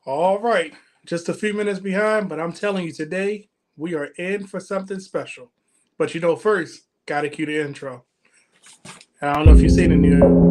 All right, just a few minutes behind, but I'm telling you today, we are in for something special. But first, gotta cue the intro. And I don't know if you've seen the new.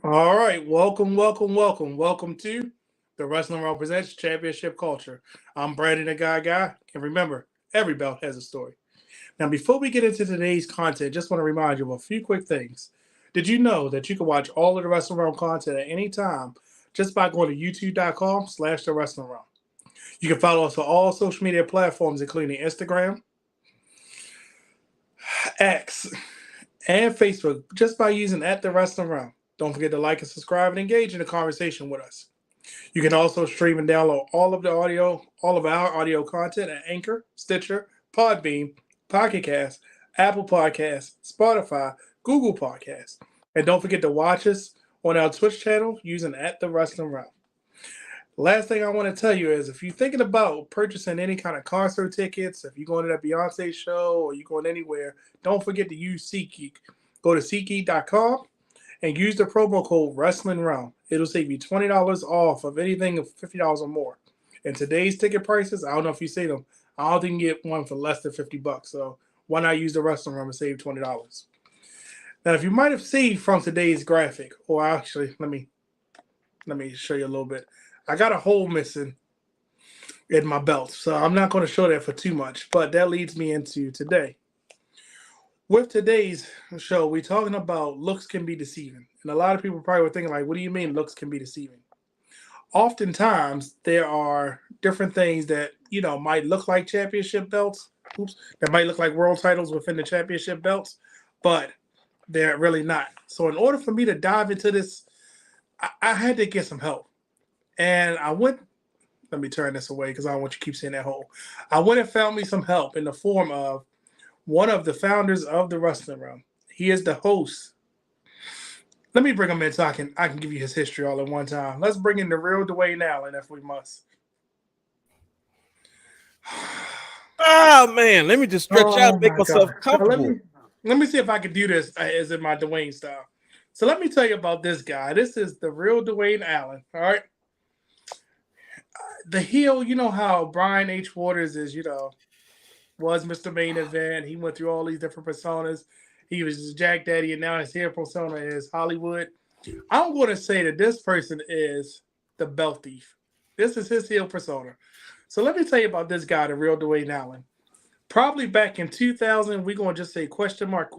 All right, welcome to the Wrestling World Presents Championship Culture. I'm Brandon, the guy, and remember, every belt has a story. Now, before we get into today's content, just want to remind you of a few quick things. Did you know that you can watch all of the Wrestling Realm content at any time just by going to youtube.com/the Wrestling Realm? You can follow us on all social media platforms, including Instagram, X, and Facebook, just by using at the Wrestling Realm. Don't forget to like and subscribe and engage in the conversation with us. You can also stream and download all of our audio content at Anchor, Stitcher, Podbean, Pocket Cast, Apple Podcasts, Spotify, Google Podcasts. And don't forget to watch us on our Twitch channel using at the Wrestling Realm. Last thing I want to tell you is if you're thinking about purchasing any kind of concert tickets, if you're going to that Beyonce show or you're going anywhere, don't forget to use SeatGeek. Go to SeatGeek.com and use the promo code Wrestling Realm. It'll save you $20 off of anything of $50 or more. And today's ticket prices, I don't know if you see them. I don't think you get one for less than $50. So why not use the Wrestling Realm and save $20? Now, if you might have seen from today's graphic, or actually, let me show you a little bit. I got a hole missing in my belt, so I'm not going to show that for too much. But that leads me into today. With today's show, we're talking about looks can be deceiving. And a lot of people probably were thinking, like, what do you mean looks can be deceiving? Oftentimes, there are different things that, might look like championship belts. That might look like world titles within the championship belts, but they're really not. So in order for me to dive into this, I had to get some help. And let me turn this away because I don't want you to keep seeing that hole. I went and found me some help in the form of one of the founders of the Wrestling Realm. He is the host. Let me bring him in so I can give you his history all at one time. Let's bring in the real Dwayne Allen if we must. Oh man, let me just stretch out and make myself comfortable. Let me see if I can do this as in my Dwayne style. So let me tell you about this guy. This is the real Dwayne Allen. All right. The heel, you know how Brian H. Waters is, was Mr. Main Event. He went through all these different personas. He was Jack Daddy, and now his heel persona is Hollywood. I'm going to say that this person is the belt thief. This is his heel persona. So let me tell you about this guy, the real Dwayne Allen. Probably back in 2000, we're going to just say question mark.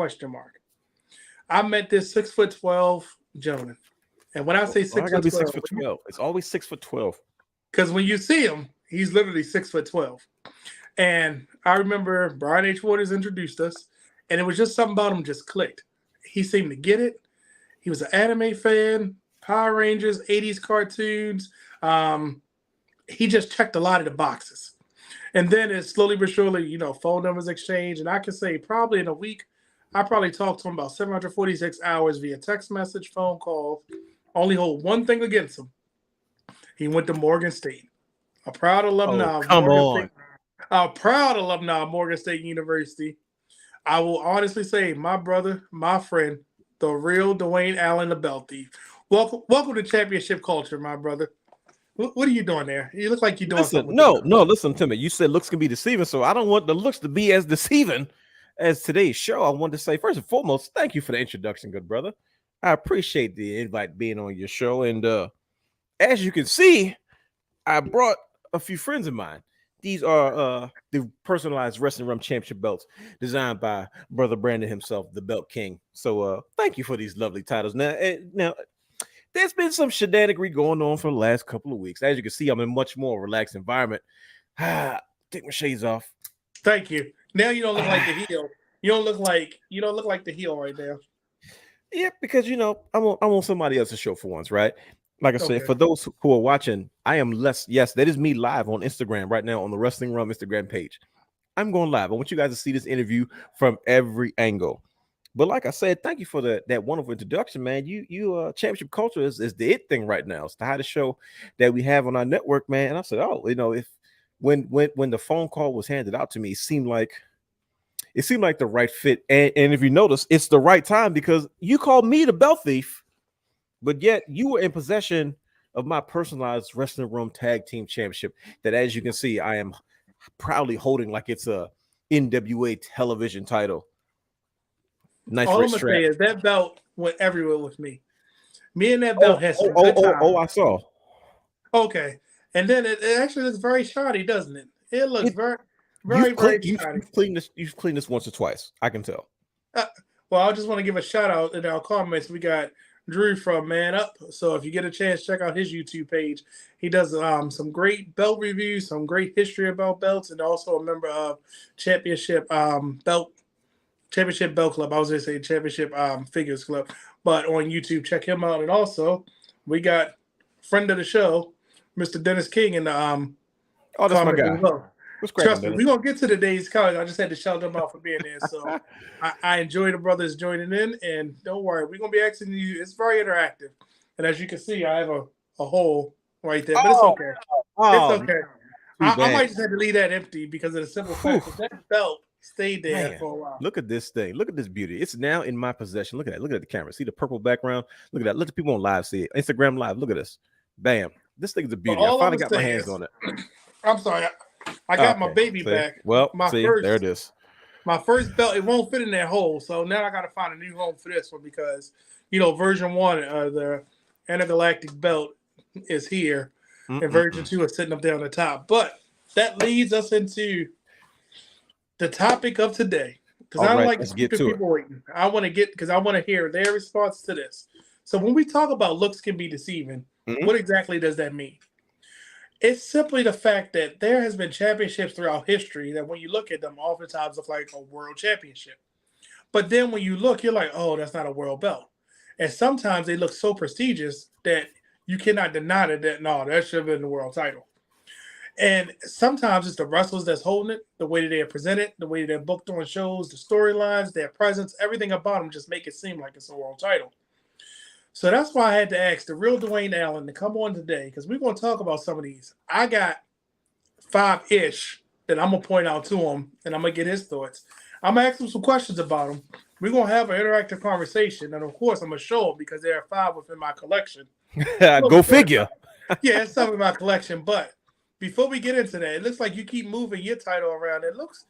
I met this 6'12" gentleman. And when I say 6'12", 6'12", it's always 6'12". Because when you see him, he's literally 6'12". And I remember Brian H. Waters introduced us, and it was just something about him just clicked. He seemed to get it. He was an anime fan, Power Rangers, 80s cartoons. He just checked a lot of the boxes. And then it slowly but surely, phone numbers exchanged. And I can say probably in a week, I probably talked to him about 746 hours via text message, phone call. Only hold one thing against him. He went to Morgan State. A proud alumni. A proud alumni of Morgan State University. I will honestly say, my brother, my friend, the real Dwayne Allen, the belt thief. Welcome to championship culture, my brother. What are you doing there? You look like you're doing something. No, listen to me. You said looks can be deceiving, so I don't want the looks to be as deceiving as today's show. I want to say, first and foremost, thank you for the introduction, good brother. I appreciate the invite being on your show. And as you can see, I brought a few friends of mine. These are the personalized Wrestling Realm Championship belts designed by Brother Brandon himself, the Belt King. So thank you for these lovely titles. Now, there's been some shenanigery going on for the last couple of weeks. As you can see, I'm in a much more relaxed environment. Take my shades off. Thank you. Now you don't look like the heel. you don't look like the heel right now. Yeah, because I want somebody else to show for once, right? Like I said, Okay. for those who are watching, I am less. Yes, that is me live on Instagram right now on the Wrestling Rum Instagram page. I'm going live. I want you guys to see this interview from every angle. But like I said, thank you for that wonderful introduction, man. Championship culture is the it thing right now. It's the hottest show that we have on our network, man. And I said, oh, if when the phone call was handed out to me, it seemed like the right fit. And if you notice, it's the right time because you called me the belt thief, but yet you were in possession of my personalized Wrestling Room Tag Team Championship. That, as you can see, I am proudly holding like it's a NWA television title. Nice All I'm wrist gonna strap. say is that belt went everywhere with me. Me and that Oh, belt had oh, some oh, good oh, times. oh! I saw Okay, and then it actually looks very shiny, doesn't it? It looks it. very, very, You've very cleaned, you've, shiny. you've cleaned this. You've cleaned this once or twice. I can tell. Uh, well, I just want to give a shout out in our comments. We got Drew from Man Up. So if you get a chance, check out his YouTube page. He does some great belt reviews, some great history about belts, and also a member of Championship Belt Club. I was going to say Championship Figures Club, but on YouTube, check him out. And also, we got friend of the show, Mr. Dennis King, in the Oh, that's my comments as guy. well. What's cracking, Trust me, Dennis? we're gonna get to today's college. I just had to shout them out for being there. So I enjoy the brothers joining in, and don't worry, we're gonna be asking you. It's very interactive, and as you can see, I have a hole right there, but it's Oh, okay. It's oh, okay. too I bad. might just have to leave that empty because of the simple Whew. fact that that belt stayed there Man, for a while. look at this thing. Look at this beauty. It's now in my possession. Look at that. Look at the camera. See the purple background? Look at that. Let the people on live see it. Instagram live. Look at this. Bam. This thing is a But beauty. I all I'm finally gonna got my say hands is, on it. I'm sorry, I got my Okay. baby See? back. Well, My see, there it first is. my first belt, it won't fit in that hole. So now I got to find a new home for this one because, version one, the intergalactic belt is here, and version Mm-mm-mm. two is sitting up there on the top. But that leads us into the topic of today because All I don't right, like let's to get keep to it. people waiting. I want to get because I want to hear their response to this. So when we talk about looks can be deceiving, Mhm. what exactly does that mean? It's simply the fact that there has been championships throughout history that when you look at them, oftentimes look like a world championship. But then when you look, you're like, oh, that's not a world belt. And sometimes they look so prestigious that you cannot deny that no, that should have been the world title. And sometimes it's the wrestlers that's holding it, the way that they're presented, the way they're booked on shows, the storylines, their presence, everything about them just make it seem like it's a world title. So that's why I had to ask the real Dwayne Allen to come on today because we're going to talk about some of these. I got five ish that I'm going to point out to him and I'm going to get his thoughts. I'm going to ask him some questions about him. We're going to have an interactive conversation. And of course, I'm going to show him because there are five within my collection. Go figure. Yeah, it's some in my collection. But before we get into that, it looks like you keep moving your title around. It looks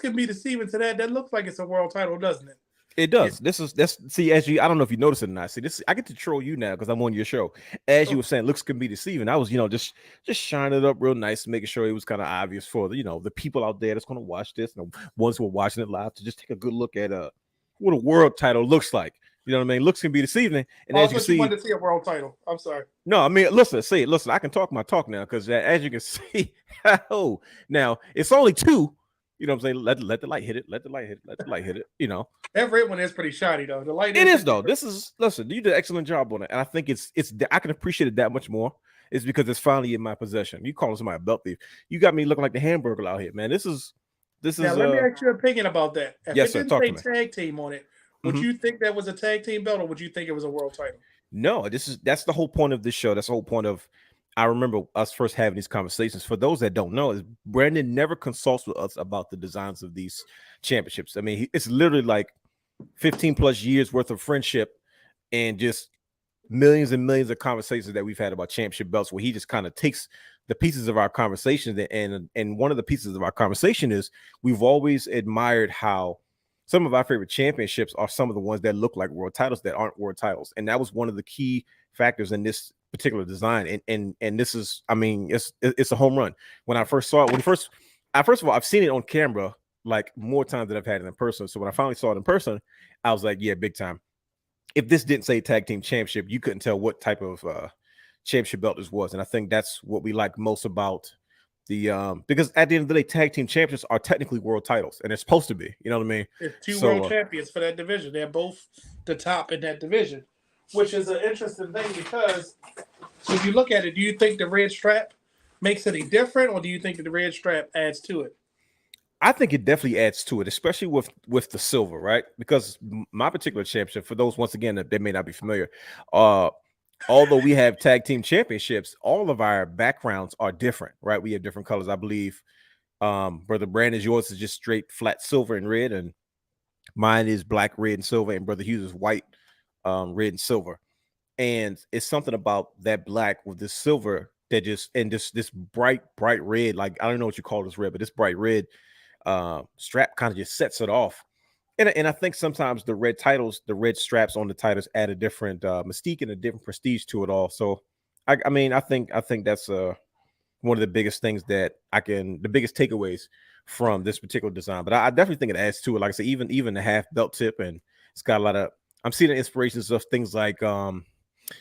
can be deceiving to that. That looks like it's a world title, doesn't it? It does. That's see, as you I don't know if you noticed it or not. See, this I get to troll you now because I'm on your show. As you Oh, were saying, looks can be deceiving. I was, just shining it up real nice, making sure it was kind of obvious for the people out there that's gonna watch this, and the ones who are watching it live to just take a good look at what a world title looks like. You know what I mean? Looks can be deceiving. And I as you can thought you see, wanted to see a world title. I'm sorry. no, I mean, listen, I can talk my talk now because as you can see, oh, now it's only two. You know what I'm saying? Let the light hit it. Let the light hit it. Let the light hit it. That red one is pretty shiny though. The light It is is hitting though. it. This is listen. You did an excellent job on it, and I think it's. I can appreciate it that much more. It's because it's finally in my possession. You calling somebody a belt thief? You got me looking like the hamburger out here, man. This is. Now let me ask your opinion about that. If Yes, it sir. didn't Talk say to me. tag team on it, would Mhm. you think that was a tag team belt or would you think it was a world title? No, that's the whole point of this show. That's the whole point of. I remember us first having these conversations. For those that don't know, is Brandon never consults with us about the designs of these championships. I mean, it's literally like 15 plus years worth of friendship and just millions and millions of conversations that we've had about championship belts where he just kind of takes the pieces of our conversation and one of the pieces of our conversation is we've always admired how some of our favorite championships are some of the ones that look like world titles that aren't world titles, and that was one of the key factors in this particular design. And this is, I mean, it's a home run. When I first saw it, first of all, I've seen it on camera like more times than I've had it in person. So when I finally saw it in person, I was like, yeah, big time. If this didn't say tag team championship, you couldn't tell what type of championship belt this was. And I think that's what we like most about because at the end of the day, tag team champions are technically world titles, and they're supposed to be. You know what I mean? It's two world So champions for that division. They're both the top in that division, which is an interesting thing because if you look at it, do you think the red strap makes any different, or do you think that the red strap adds to it? I think it definitely adds to it, especially with the silver, right? Because my particular championship, for those once again that they may not be familiar, uh, although we have tag team championships, all of our backgrounds are different, right? We have different colors, I believe. Brother Brandon's yours is just straight flat silver and red, and mine is black, red, and silver, and Brother Hughes is white, red, and silver. And it's something about that black with this silver that just and this bright red, like I don't know what you call this red, but this bright red strap kind of just sets it off. And I think sometimes the red titles, the red straps on the titles add a different mystique and a different prestige to it all. So I mean I think that's one of the biggest things that the biggest takeaways from this particular design. But I definitely think it adds to it. Like I said, even the half belt tip, and it's got a lot of I'm seeing the inspirations of things like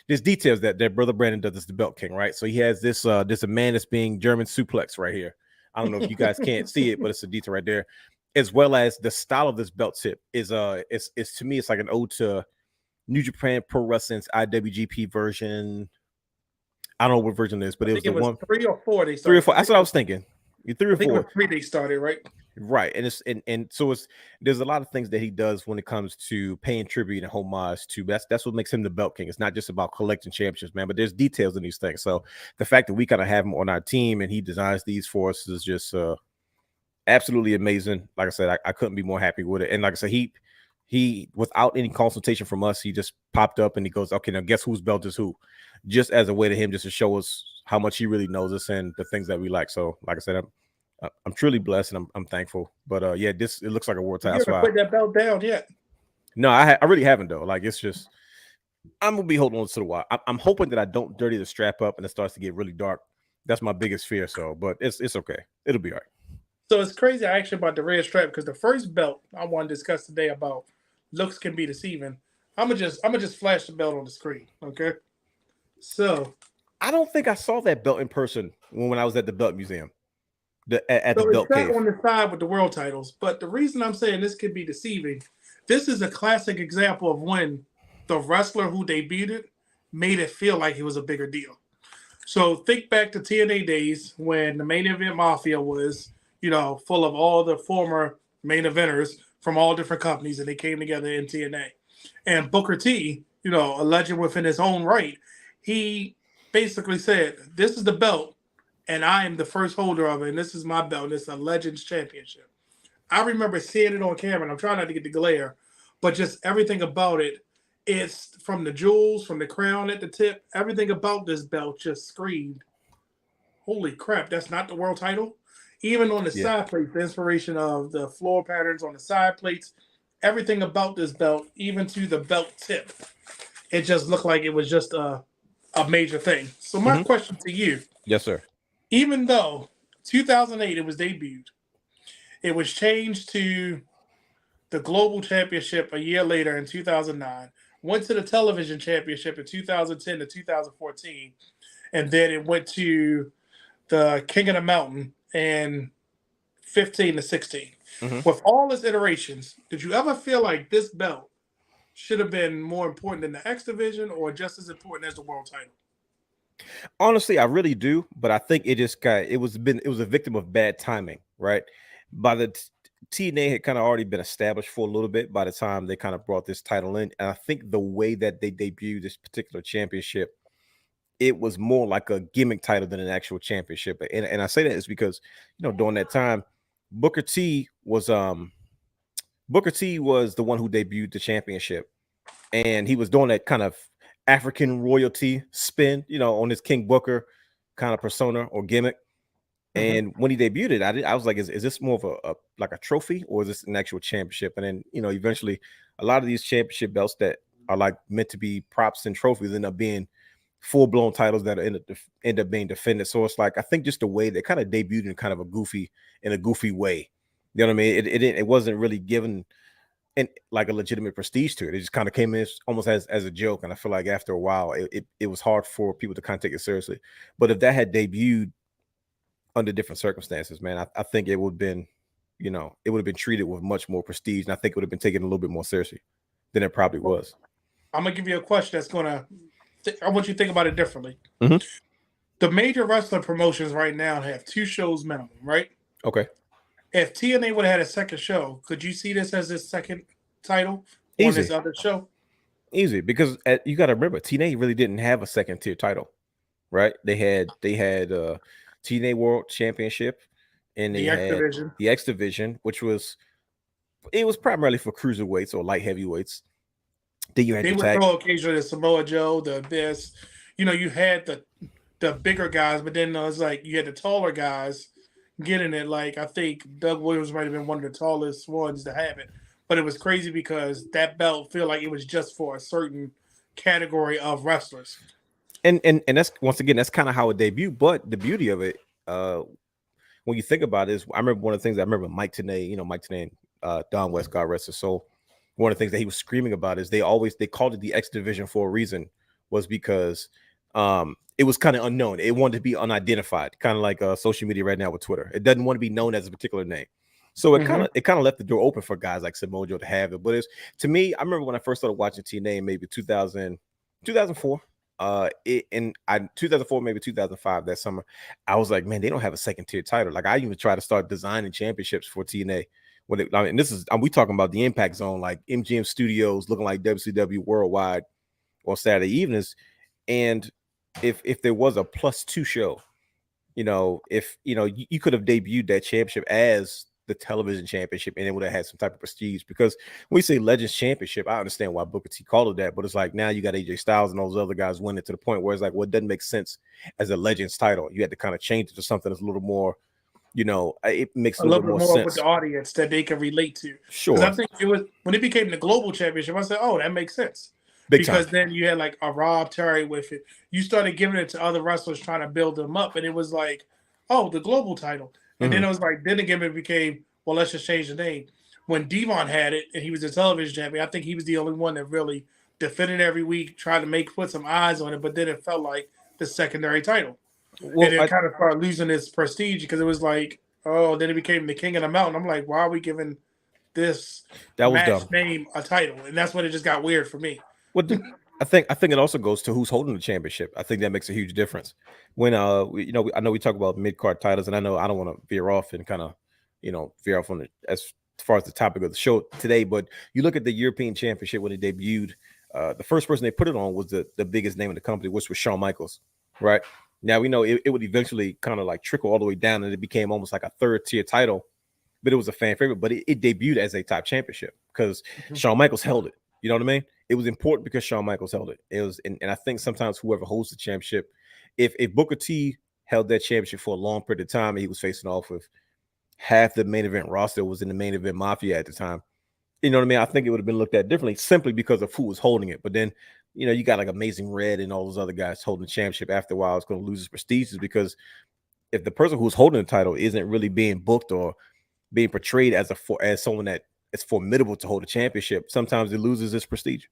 there's details that their brother Brandon does. This the Belt King, right? So he has this a man that's being German suplex right here. I don't know if you guys can't see it, but it's a detail right there. As well as the style of this belt tip is it's to me it's like an ode to New Japan Pro Wrestling's IWGP version. I don't know what version it is, but I it think was the it was one 3 or 4. They three or started. four. That's what I was thinking. Three or I think it four. was 3. They started, right? Right, and and so there's a lot of things that he does when it comes to paying tribute and homage to. That's what makes him the Belt King. It's not just about collecting championships, man, but there's details in these things. So the fact that we kind of have him on our team and he designs these for us is just absolutely amazing. Like I said, I couldn't be more happy with it. And like I said, he without any consultation from us, he just popped up and he goes, okay, now guess whose belt is who, just as a way to him just to show us how much he really knows us and the things that we like. So like I said, I'm truly blessed and I'm thankful. But yeah, it looks like a world title. You haven't put that belt down yet. No, I really haven't though. Like it's just I'm gonna be holding on to the while. I'm hoping that I don't dirty the strap up and it starts to get really dark. That's my biggest fear. So, but it's okay. It'll be all right. So it's crazy actually about the red strap because the first belt I want to discuss today about looks can be deceiving. I'm gonna just flash the belt on the screen. Okay. So I don't think I saw that belt in person when I was at the Belt Museum, at the So it's Belt not Cave. on the side with the world titles. But the reason I'm saying this could be deceiving, this is a classic example of when the wrestler who debuted made it feel like it was a bigger deal. So think back to TNA days when the main event mafia was, full of all the former main eventers from all different companies and they came together in TNA. And Booker T, a legend within his own right, he basically said, this is the belt and I am the first holder of it, and this is my belt, and it's a Legends Championship. I remember seeing it on camera, and I'm trying not to get the glare, but just everything about it, it's from the jewels, from the crown at the tip, everything about this belt just screamed, holy crap, that's not the world title? Even on the Yeah. side plates, the inspiration of the floor patterns on the side plates, everything about this belt, even to the belt tip, it just looked like it was just a major thing. So my question to you, Yes, sir. even though 2008 it was debuted, it was changed to the Global Championship a year later in 2009, went to the Television Championship in 2010 to 2014, and then it went to the King of the Mountain in 15 to 16. Mm-hmm. With all its iterations, did you ever feel like this belt should have been more important than the X Division or just as important as the world title? Honestly, I really do, but I think it was a victim of bad timing, right? By the TNA had kind of already been established for a little bit by the time they kind of brought this title in, and I think the way that they debuted this particular championship, it was more like a gimmick title than an actual championship. And I say that is because during that time, Booker T was Booker T was the one who debuted the championship, and he was doing that kind of African royalty spin, on his King Booker kind of persona or gimmick. Mm-hmm. And when he debuted it, I was like, is this more of a like a trophy or is this an actual championship? And then eventually, a lot of these championship belts that are like meant to be props and trophies end up being full blown titles that end up being defended. So it's like I think just the way they kind of debuted in kind of a goofy way. You know what I mean? It wasn't really given and like a legitimate prestige to it. It just kind of came in almost as a joke. And I feel like after a while, it was hard for people to kind of take it seriously. But if that had debuted under different circumstances, man. I think it would have been, it would have been treated with much more prestige, and I think it would have been taken a little bit more seriously than it probably was. I'm gonna give you a question that's gonna. I want you to think about it differently. Mm-hmm. The major wrestling promotions right now have 2 shows minimum, right? Okay. If TNA would have had a second show, could you see this as his second title on Easy. this other show? Easy, because you got to remember, TNA really didn't have a second tier title, right? They had TNA World Championship, and they The X had Division. the X Division, which was primarily for cruiserweights or light heavyweights. Then you had They your would tag. throw occasionally the Samoa Joe, the Abyss. You had the bigger guys, but then it was like you had the taller guys getting it. Like I think Doug Williams might have been one of the tallest ones to have it. But it was crazy because that belt felt like it was just for a certain category of wrestlers. And that's, once again, that's kind of how it debuted. But the beauty of it, when you think about it, is I remember one of the things I remember Mike Tenay, Mike Tenay and Don West, God rest his soul. One of the things that he was screaming about is they called it the X Division for a reason, was because it was kind of unknown. It wanted to be unidentified, kind of like social media right now with Twitter. It doesn't want to be known as a particular name. So it kind of left the door open for guys like Samoa Joe to have it. But it's, to me, I remember when I first started watching TNA, maybe 2004. 2004, maybe 2005, that summer, I was like, man, they don't have a second tier title. Like, I even tried to start designing championships for TNA. We talking about the Impact Zone, like MGM Studios, looking like WCW Worldwide on Saturday evenings. And if there was a +2 show, if you could have debuted that championship as the television championship, and it would have had some type of prestige. Because when we say Legends Championship, I understand why Booker T called it that, but it's like now you got AJ Styles and those other guys winning, to the point where it's like, well, it doesn't make sense as a Legends title. You had to kind of change it to something that's a little more, it makes a little bit more sense with the audience that they can relate to. Sure. Because I think it was when it became the global championship, I said, oh, that makes sense. Big because time. then you had like a Rob Terry with it. You started giving it to other wrestlers trying to build them up, and it was like, oh, the global title. And then it was like, then again, it became, well, let's just change the name. When Devon had it and he was the television champion, I think he was the only one that really defended every week, tried to put some eyes on it, but then it felt like the secondary title. Well, and it kind of started losing its prestige because it was like, oh, then it became the King of the Mountain. I'm like, why are we giving this match name a title? And that's when it just got weird for me. Well, I think it also goes to who's holding the championship. I think that makes a huge difference. When I know we talk about mid-card titles, and I know I don't want to veer off and kind of veer off on it as far as the topic of the show today, but you look at the European Championship when it debuted. The first person they put it on was the biggest name in the company, which was Shawn Michaels. Right now, we know it would eventually kind of like trickle all the way down, and it became almost like a third-tier title. But it was a fan favorite. But it debuted as a top championship because Shawn Michaels held it. You know what I mean? It was important because Shawn Michaels held it. It was, and I think sometimes whoever holds the championship, if Booker T held that championship for a long period of time, and he was facing off with half the main event roster was in the main event mafia at the time, you know what I mean? I think it would have been looked at differently simply because of who was holding it. But then, you got like Amazing Red and all those other guys holding the championship. After a while, it's going to lose its prestige, because if the person who's holding the title isn't really being booked or being portrayed as someone that is formidable to hold a championship, sometimes it loses its prestige.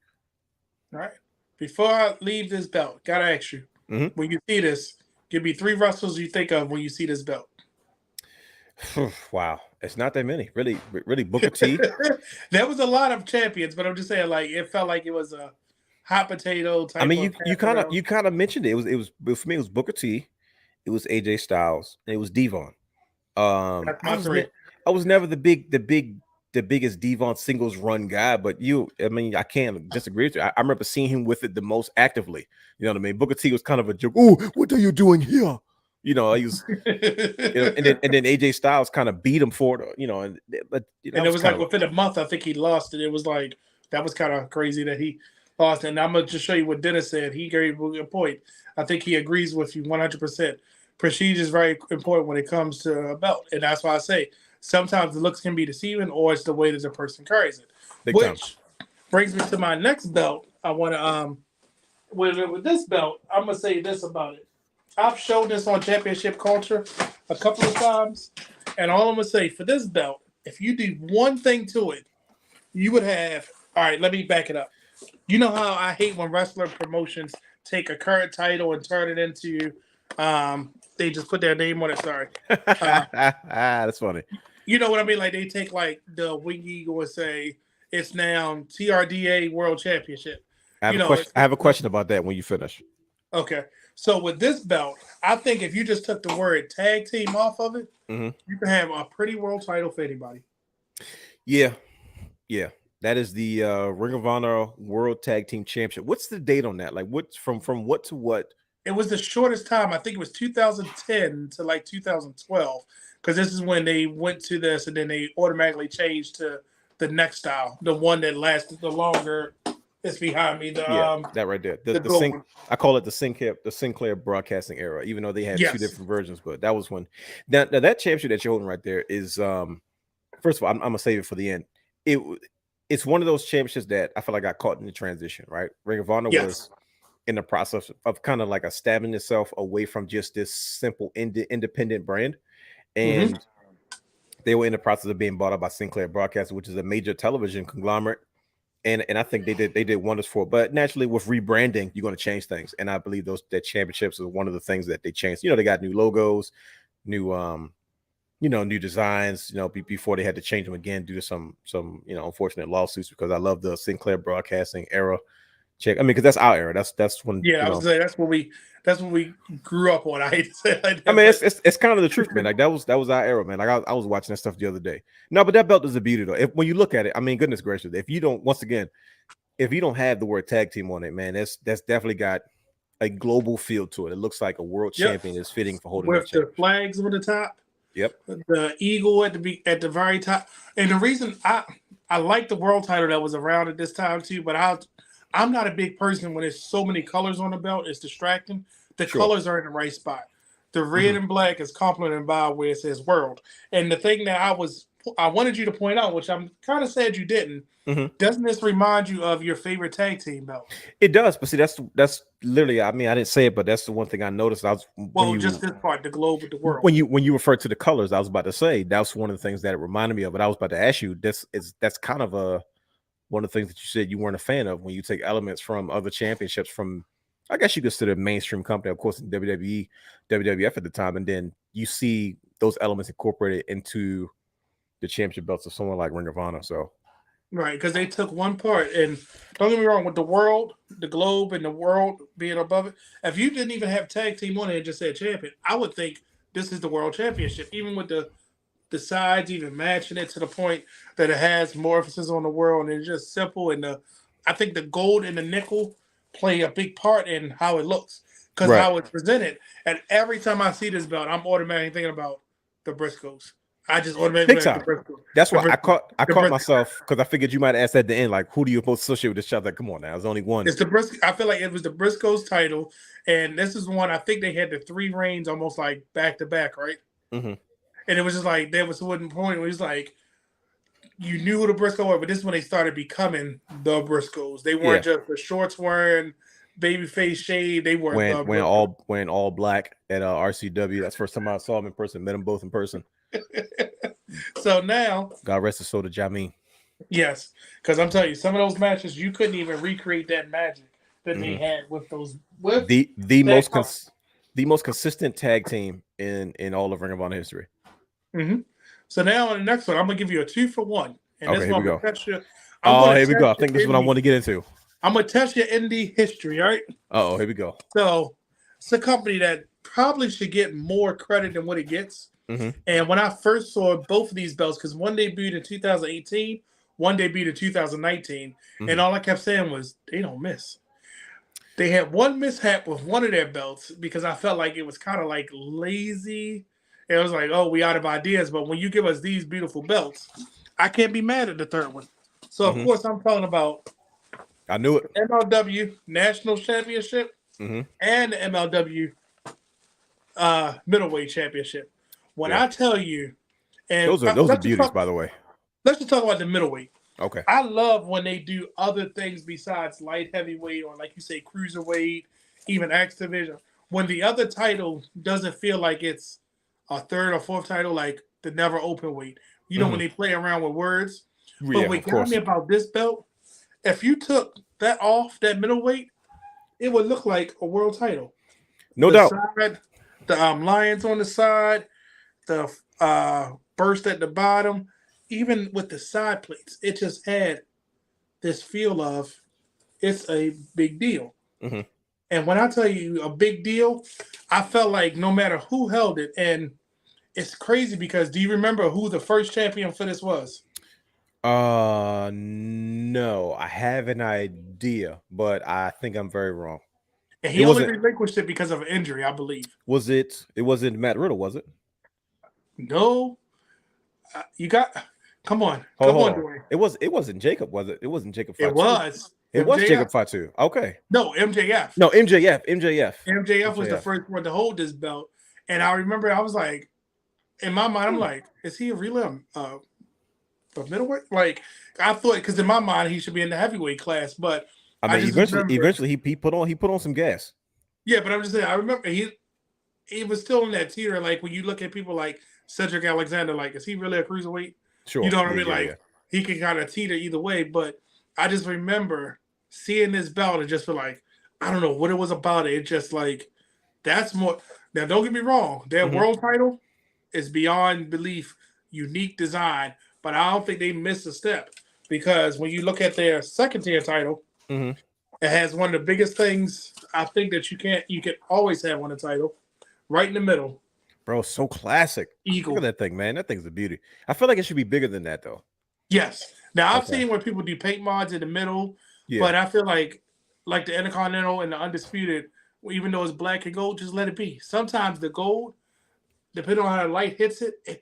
All right. Before I leave this belt, gotta ask you, when you see this, give me 3 wrestlers you think of when you see this belt. Wow, it's not that many, really. Booker T. There was a lot of champions, but I'm just saying, like, it felt like it was a hot potato type. I mean, you kind of mentioned it. It was for me. It was Booker T. It was AJ Styles, and it was Devon. That's my 3. I was never the biggest Devon singles run guy, but I can't disagree with you. I remember seeing him with it the most actively. You know what I mean? Booker T was kind of a joke. Oh, what are you doing here? He was, and then AJ Styles kind of beat him for it. And it was like within a month, I think he lost it. It was like, that was kind of crazy that he lost it. And I'm gonna just show you what Dennis said. He gave a good point. I think he agrees with you 100%. Prestige is very important when it comes to a belt, and that's why I say sometimes the looks can be deceiving, or it's the way that the person carries it. Which brings me to my next belt. I want to with this belt, I'm gonna say this about it. I've shown this on Championship Culture a couple of times, and all I'm gonna say for this belt, if you do one thing to it, you would have. All right, let me back it up. You know how I hate when wrestler promotions take a current title and turn it into They just put their name on it. Sorry. That's funny. You know what I mean? Like they take like the Wing Eagle and say it's now TRDA World Championship. I have You a know, question. I have a question about that when you finish. okay. So with this belt, I think if you just took the word tag team off of it, Mm-hmm. you can have a pretty world title for anybody. Yeah, yeah. That is the Ring of Honor World Tag Team Championship. What's the date on that? Like, what's from what to what? It was the shortest time. I think it was 2010 to like 2012, because this is when they went to this, and then they automatically changed to the next style, the one that lasted the longer. It's behind me. That right there. The The gold one. I call it the Sinclair Broadcasting era, even though they had two Yes. different versions, but that was when that championship that you're holding right there is first of all, I'm gonna save it for the end. It's one of those championships that I feel like got caught in the transition, right? Ring of Honor Yes. was in the process of kind of like establishing itself away from just this simple independent brand, and they were in the process of being bought up by Sinclair Broadcasting, which is a major television conglomerate. And I think they did wonders for it. But naturally, with rebranding, you're going to change things. And I believe that championships are one of the things that they changed. You know, they got new logos, new new designs. You know, before they had to change them again due to some unfortunate lawsuits. Because I love the Sinclair Broadcasting era. Check. I mean, because that's our era. That's when. Yeah, I was saying that's what we grew up on. I hate to say it like that. I mean, it's kind of the truth, man. Like that was our era, man. Like I was watching that stuff the other day. No, but that belt is a beauty, though. When you look at it, I mean, goodness gracious, if you don't have the word tag team on it, man, that's definitely got a global feel to it. It looks like a world champion is fitting for holding with the flags on the top. Yep. The eagle at the very top. And the reason I like the world title that was around at this time too, but I'm not a big person when there's so many colors on the belt. It's distracting. The colors are in the right spot. The red and black is complemented by where it says world. And the thing that I wanted you to point out, which I'm kind of sad you didn't, doesn't this remind you of your favorite tag team belt? It does, but see, that's literally, I mean, I didn't say it, but that's the one thing I noticed. Just this part, the globe with the world. When you refer to the colors, I was about to say that's one of the things that it reminded me of. But I was about to ask you, that's kind of one of the things that you said you weren't a fan of when you take elements from other championships from, I guess you consider a mainstream company, of course, in WWE, WWF at the time, and then you see those elements incorporated into the championship belts of someone like Ring of Honor. So, right, because they took one part, and don't get me wrong, with the world, the globe, and the world being above it, if you didn't even have tag team on it and just said champion, I would think this is the world championship, even with the sides even matching it to the point that it has more emphasis on the world, and it's just simple. And I think the gold and the nickel play a big part in how it looks, because how it's presented. And every time I see this belt, I'm automatically thinking about the Briscoes. I just automatically think the Briscoes. That's why I caught myself, because I figured you might ask at the end, like, who do you most associate with this shot? Like, come on now, there's only one. It's the Briscoes. I feel like it was the Briscoes title, and this is one I think they had the 3 reigns almost like back to back, right? And it was just like there was one point where it's like you knew who the Briscoes were, but this is when they started becoming the Briscoes. They weren't just the shorts wearing, babyface shade. They were wearing all black at RCW. That's the first time I saw them in person. Met them both in person. So now, God rest his soul to Jamin. Yes, because I'm telling you, some of those matches you couldn't even recreate that magic that they had with those. The most consistent tag team in all of Ring of Honor history. So now on the next one, I'm gonna give you a 2-for-1. And okay, here we go. Here we go. I think this is what I want to get into. I'm gonna test your indie history, all right? Oh, here we go. So it's a company that probably should get more credit than what it gets. And when I first saw both of these belts, because one debuted in 2018, one debuted in 2019, and all I kept saying was they don't miss. They had one mishap with one of their belts because I felt like it was kind of like lazy. It was like, oh, we out of ideas. But when you give us these beautiful belts, I can't be mad at the third one. So, of course, I'm talking about I knew it. MLW National Championship and the MLW Middleweight Championship. When I tell you, and those are beauties, by the way. Let's just talk about the middleweight. Okay. I love when they do other things besides light heavyweight or, like you say, cruiserweight, even X division. When the other title doesn't feel like it's a third or fourth title, like the never open weight. You know, when they play around with words. But what got me about this belt, if you took that off, that middleweight, it would look like a world title. No doubt. the lions on the side, the burst at the bottom, even with the side plates, it just had this feel of it's a big deal. Mm-hmm. And when I tell you a big deal, I felt like no matter who held it, and it's crazy because do you remember who the first champion for this was? No, I have an idea, but I think I'm very wrong. And It he only wasn't. relinquished it because of an injury, I believe. Was it? It wasn't Matt Riddle, was it? No, you got. Come Hold on, on. Dwayne. It was. It wasn't Jacob, was it? It wasn't Jacob It Fatu. was It was MJF. Jacob Fatu. Okay. No, MJF. No, MJF. MJF. MJF was the first one to hold this belt, and I remember I was like, in my mind, I'm like, is he really a middleweight? Like I thought, because in my mind he should be in the heavyweight class, but I mean, eventually he put on some gas. Yeah, but I'm just saying, I remember he was still in that tier. Like when you look at people like Cedric Alexander, like is he really a cruiserweight? Sure. You know what I mean? Like he can kind of teeter either way. But I just remember seeing this belt and just feel like I don't know what it was about it. It just like that's more. Now don't get me wrong, their world title is beyond belief, unique design. But I don't think they missed a step because when you look at their second tier title, it has one of the biggest things I think that you can always have on the title, right in the middle. Bro, so classic. Eagle. Look at that thing, man. That thing's a beauty. I feel like it should be bigger than that, though. Yes. Now I've seen where people do paint mods in the middle, but I feel like the Intercontinental and the Undisputed, even though it's black and gold, just let it be. Sometimes the gold, depending on how the light hits it, it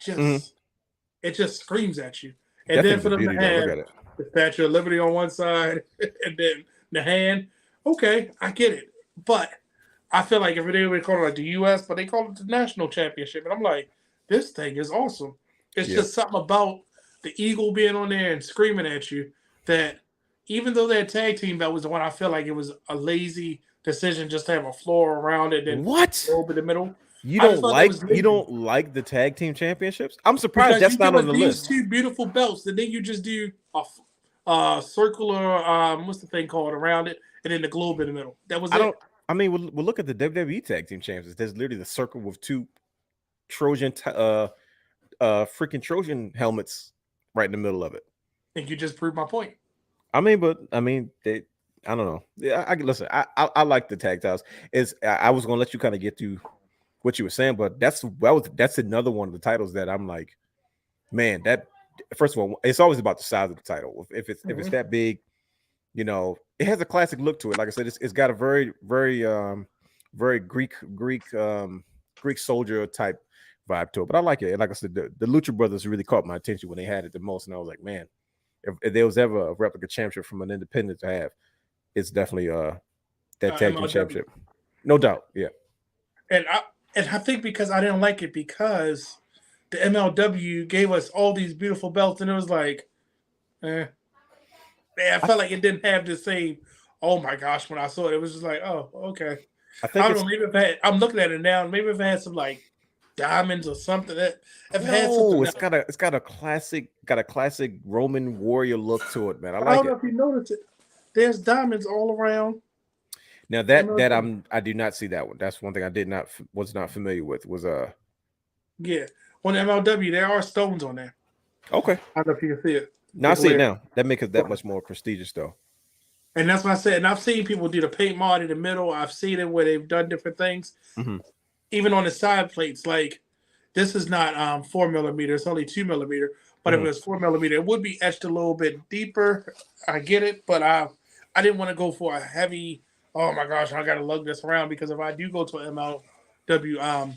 just screams at you. And then for them to have the Statue of Liberty on one side and then the hand, okay, I get it. But I feel like if they would call it like the U.S., but they call it the National Championship. And I'm like, this thing is awesome. It's just something about the Eagle being on there and screaming at you that even though that tag team belt was the one, I feel like it was a lazy decision just to have a floor around it and over the middle. You don't like the tag team championships? I'm surprised that's not on the list. These two beautiful belts, and then you just do a circular what's the thing called around it, and then the globe in the middle. That was it. I mean, we'll look at the WWE tag team champions. There's literally the circle with two Trojan freaking Trojan helmets right in the middle of it. And you just proved my point. I don't know. Yeah, listen. I like the tag titles. I was gonna let you kind of get to what you were saying, but that's another one of the titles that I'm like, man, that first of all, it's always about the size of the title. If it's that big, you know, it has a classic look to it. Like I said, it's got a very Greek soldier type vibe to it. But I like it. And like I said, the Lucha Brothers really caught my attention when they had it the most, and I was like, man, if there was ever a replica championship from an independent to have, it's definitely that tag team championship, no doubt. Yeah, and I think because I didn't like it because the MLW gave us all these beautiful belts, and it was like, I felt like it didn't have the same. Oh my gosh! When I saw it, it was just like, oh, okay. I don't know. Maybe if it had, I'm looking at it now. Maybe if it had some like diamonds or something that. It's got a classic Roman warrior look to it, man. I don't know if you noticed it. There's diamonds all around. Now I do not see that one. That's one thing I was not familiar with. Yeah, on MLW there are stones on there. Okay, I don't know if you can see it. Now I see it now. That makes it that much more prestigious, though. And that's what I said. And I've seen people do the paint mod in the middle. I've seen it where they've done different things, even on the side plates. Like this is not 4 millimeter; it's only 2 millimeter. But if it was 4 millimeter, it would be etched a little bit deeper. I get it, but I didn't want to go for a heavy. Oh my gosh, I got to lug this around because if I do go to an MLW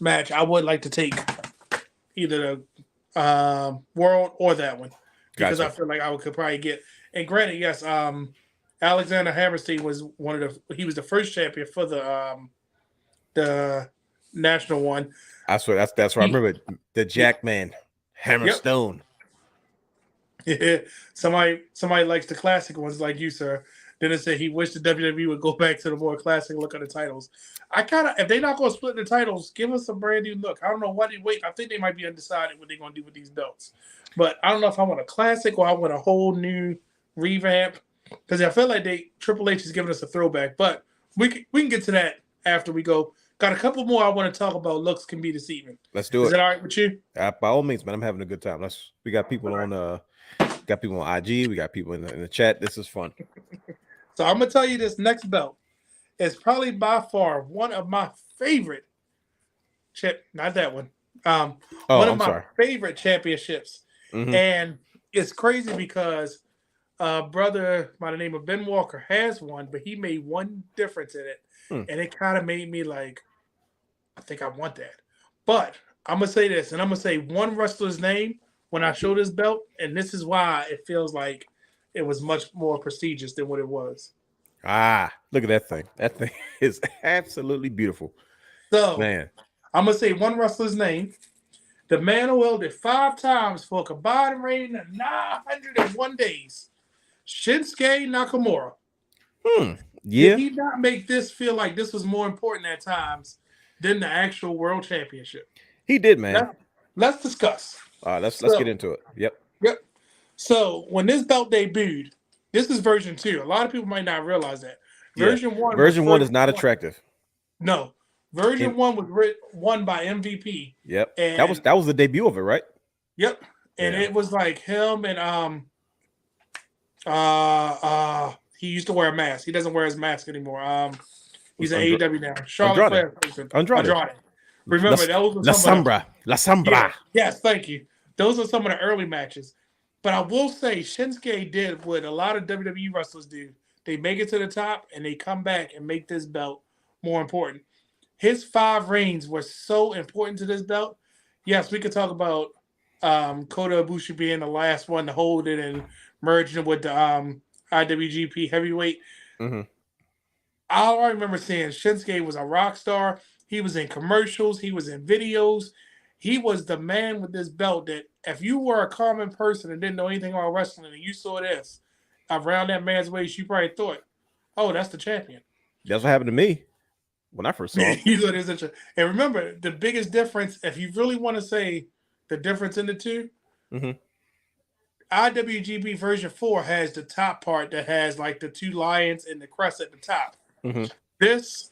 match, I would like to take either the world or that one because I feel like I could probably get. And granted, yes, Alexander Hammerstein was he was the first champion for the national one. I swear that's right. I remember the Jackman Hammerstone. Yeah, somebody likes the classic ones like you, sir. Then it said he wished the WWE would go back to the more classic look of the titles. If they're not going to split the titles, give us a brand new look. I don't know why they wait. I think they might be undecided what they're going to do with these belts. But I don't know if I want a classic or I want a whole new revamp because I feel like Triple H is giving us a throwback. But we can get to that after we go Got a couple more I want to talk about. Looks can be deceiving. Let's do Is it. that all right with you? By all means, man. I'm having a good time. We got people on IG. We got people in the chat. This is fun. So I'm gonna tell you this next belt is probably by far one of my favorite not that one. Oh, One of I'm my sorry. favorite championships. Mhm. And it's crazy because brother by the name of Ben Walker has one, but he made one difference in it. And it kind of made me like, I think I want that. But I'm gonna say this, and I'm gonna say one wrestler's name when I show this belt, and this is why it feels like it was much more prestigious than what it was. Look at that thing. That thing is absolutely beautiful. So Man. I'm gonna say one wrestler's name. The man who held it 5 times for a combined reign of 901 days. Shinsuke Nakamura. Did Yeah. he not make this feel like this was more important at times than the actual world championship? He did, man. Let's discuss. Let's get into it. Yep. Yep. So when this belt debuted, this is version 2. A lot of people might not realize that. Version 1 was version 1 is not attractive. No. Version 1 was won by MVP. Yep. And that was the debut of it, right? Yep. And it was like him and he used to wear a mask. He doesn't wear his mask anymore. He's an AEW now. Charlotte Flair person. Andrade. Remember, those were La Sombra. Yeah. Yes, thank you. Those are some of the early matches. But I will say Shinsuke did what a lot of WWE wrestlers do. They make it to the top and they come back and make this belt more important. His 5 reigns were so important to this belt. Yes, we could talk about Kota Ibushi being the last one to hold it and merging it with the IWGP heavyweight. Mm-hmm. I remember seeing Shinsuke was a rock star. He was in commercials. He was in videos. He was the man with this belt that if you were a common person and didn't know anything about wrestling and you saw this around that man's waist, you probably thought, oh, that's the champion. That's what happened to me when I first saw him. And remember, the biggest difference, if you really want to say the difference in the two, IWGP version 4 has the top part that has like the 2 lions and the crest at the top. This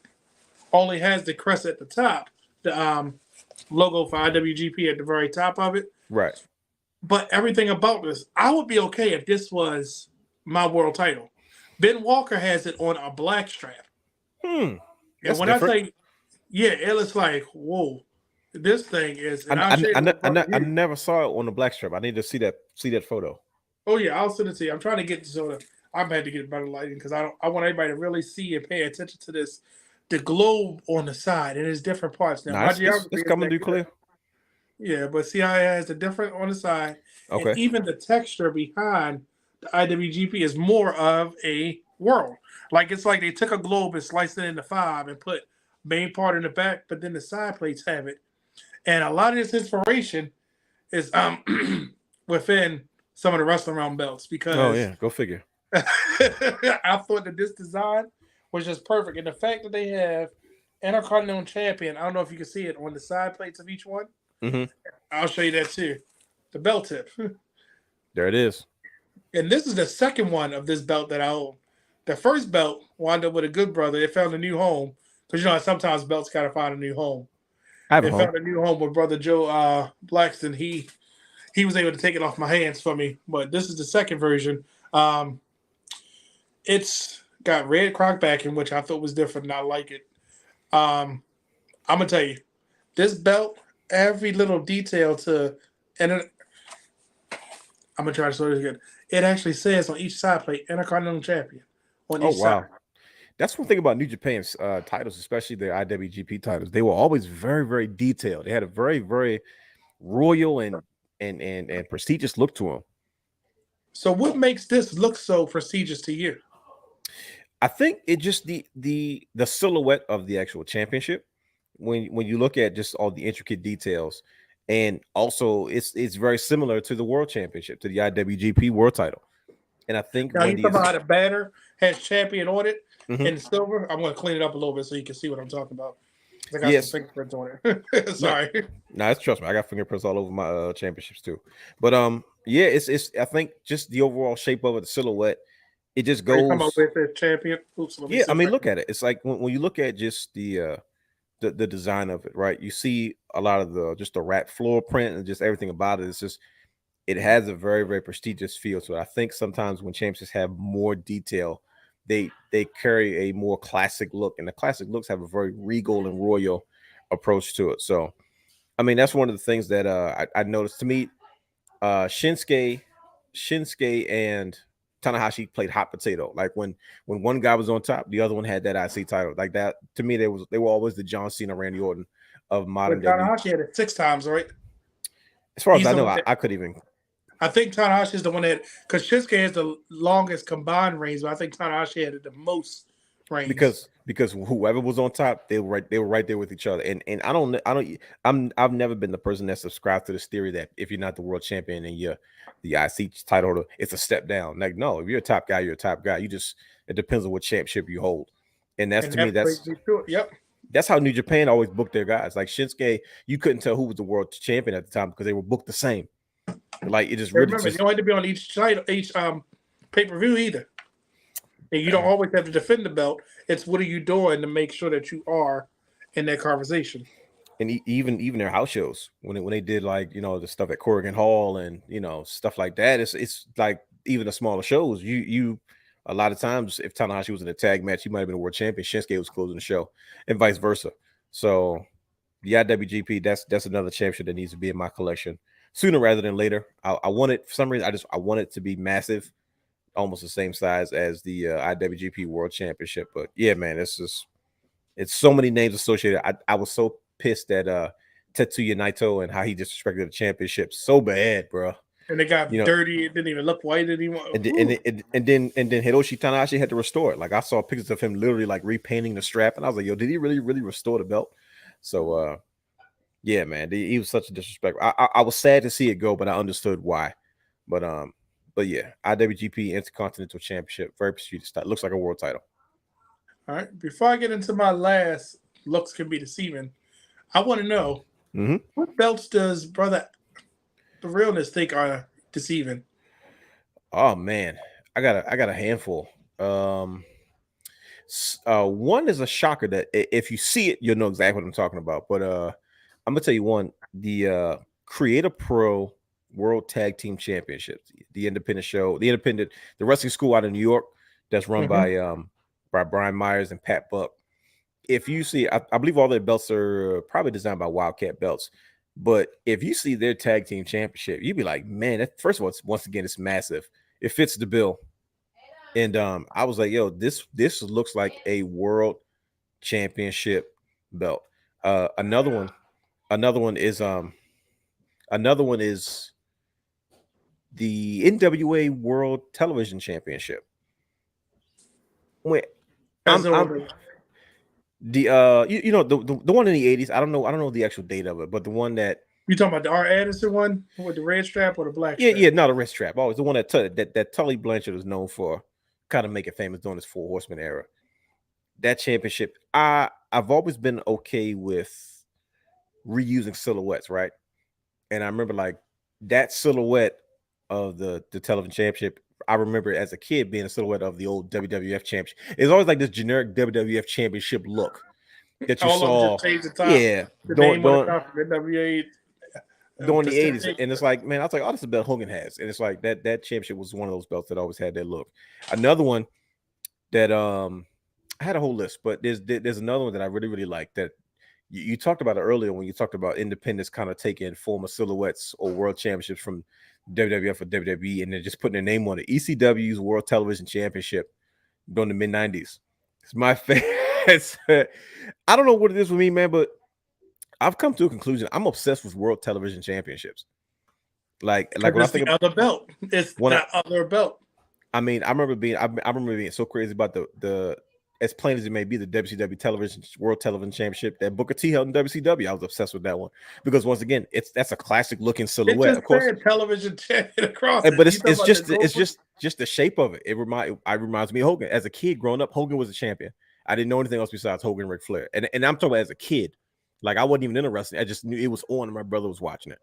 only has the crest at the top, the logo for IWGP at the very top of it. Right. But everything about this, I would be okay if this was my world title. Ben Walker has it on a black strap. And when different. I say, it looks like, whoa, this thing is. I never saw it on the black strap. I need to see that photo. Oh yeah, I'll send it to you. I'm trying to get I've had to get better lighting because I want everybody to really see and pay attention to this. The globe on the side and it's different parts. Now, it's coming through clear. Yeah, but see how it has the different on the side. Okay. And even the texture behind the IWGP is more of a world. Like it's like they took a globe and sliced it into 5 and put main part in the back, but then the side plates have it. And a lot of this inspiration is within some of the wrestling realm belts because go figure. I thought that this design was just perfect. And the fact that they have Intercontinental Champion, I don't know if you can see it on the side plates of each one. I'll show you that too. The belt tip. There it is. And this is the second one of this belt that I own. The first belt wound up with a good brother. It found a new home. Because sometimes belts gotta find a new home. Found a new home with brother Joe Blackston. He was able to take it off my hands for me. But this is the second version. It's got red croc backing, which I thought was different, and I like it. I'm gonna tell you, this belt, every little detail I'm gonna try to show this again. It actually says on each side plate Intercontinental Champion on each side. That's one thing about New Japan's titles, especially the IWGP titles. They were always very, very detailed. They had a very, very royal and prestigious look to them. So, what makes this look so prestigious to you? I think it just the silhouette of the actual championship. When you look at just all the intricate details, and also it's very similar to the World Championship, to the IWGP World Title. And I think now you talking about how the banner has champion on it in silver. I'm going to clean it up a little bit so you can see what I'm talking about. I got some fingerprints on it. Sorry. No, trust me, I got fingerprints all over my championships too. But it's I think just the overall shape of it, the silhouette, it just goes. Come up with the champion. I mean, look at it. It's like when you look at just the the design of it, right? You see a lot of the just the wrap floor print and just everything about it. It's just it has a very very prestigious feel. So I think sometimes when championships have more detail, they carry a more classic look, and the classic looks have a very regal and royal approach to it. So I mean that's one of the things that I noticed. To me, Shinsuke and Tanahashi played hot potato. Like when one guy was on top, the other one had that IC title. Like that to me, they were always the John Cena, Randy Orton of modern But day New. Tanahashi had it 6 times, right? As far as He's I the know, one that I could even I think Tanahashi is the one that because Shinsuke has the longest combined reigns, but I think Tanahashi had the most reigns. because whoever was on top, they were right there with each other. And I've never been the person that subscribed to this theory that if you're not the world champion and you're the IC title holder, it's a step down. Like no, if you're a top guy, you're a top guy. You just it depends on what championship you hold. And that's And to me, that brings me to it. Yep. that's how New Japan always booked their guys. Like Shinsuke, you couldn't tell who was the world champion at the time because they were booked the same. Like it just And really remember, you just don't have to be on each title, each pay-per-view either. And you don't always have to defend the belt. It's what are you doing to make sure that you are in that conversation. and even their house shows when they did like the stuff at Corrigan Hall and stuff like that. It's like even the smaller shows. You a lot of times if Tanahashi was in a tag match, he might have been a world champion. Shinsuke was closing the show, and vice versa. So the IWGP that's another championship that needs to be in my collection sooner rather than later. I want it for some reason. I want it to be massive, almost the same size as the IWGP World Championship. But yeah, man, it's so many names associated. I was so pissed at Tetsuya Naito and how he disrespected the championship so bad, bro. And it got You know, dirty. It didn't even look white anymore. and then Hiroshi Tanahashi had to restore it. Like I saw pictures of him literally like repainting the strap, and I was like, yo, did he really restore the belt? So yeah, man, he was such a disrespect. I was sad to see it go, but I understood why. But yeah, IWGP Intercontinental Championship, very prestigious. Looks like a world title. All right. Before I get into my last looks can be deceiving, I want to know Mm-hmm. what belts does brother the realness think are deceiving? Oh man, I got a handful. One is a shocker that if you see it, you'll know exactly what I'm talking about. But I'm gonna tell you one: the Creator Pro World Tag Team Championships, the independent show, the wrestling school out of New York that's run Mm-hmm. by Brian Myers and Pat Buck. If you see, I believe all their belts are probably designed by Wildcat Belts. But if you see their tag team championship, you'd be like, man, first of all, once again, it's massive. It fits the bill. And I was like, yo, this looks like a world championship belt. Uh, another one, another one is another one is the NWA World Television Championship. Wait, As no I'm one the the one in the 80s. I don't know the actual date of it, but the one that you talking about the R. Anderson one with the red strap or the black yeah, strap? yeah, not a wrist strap. Always the one that Tully Blanchard was known for, kind of make it famous during his Four Horsemen era. That championship, I've always been okay with reusing silhouettes, right? And I remember like that silhouette of the television championship. I remember as a kid being a silhouette of the old WWF championship. It's always like this generic WWF championship look that you All of them saw, just changed the top, yeah, the during name on the during top of NWA during the 80s. Pacific. And it's like, man, I was like, oh, this is a belt Hogan has. And it's like that championship was one of those belts that always had that look. Another one that I had a whole list, but there's another one that I really like that you talked about it earlier when you talked about independents kind of taking former silhouettes or world championships from WWF or WWE and then just putting their name on it. ECW's World Television Championship during the mid-90s. It's my favorite. I don't know what it is with me, man, but I've come to a conclusion. I'm obsessed with World Television Championships. Like when I It's think the other belt. It's when that other belt. I mean, I remember being so crazy about the as plain as it may be, the WCW Television World Television Championship that Booker T held in WCW. I was obsessed with that one because once again, that's a classic looking It silhouette, just of course. said television champion across it. But You talking about the it's gold? just the shape of it. It reminds me of Hogan. As a kid growing up, Hogan was a champion. I didn't know anything else besides Hogan and Ric Flair. And I'm talking about as a kid. Like I wasn't even into wrestling. I just knew it was on and my brother was watching it.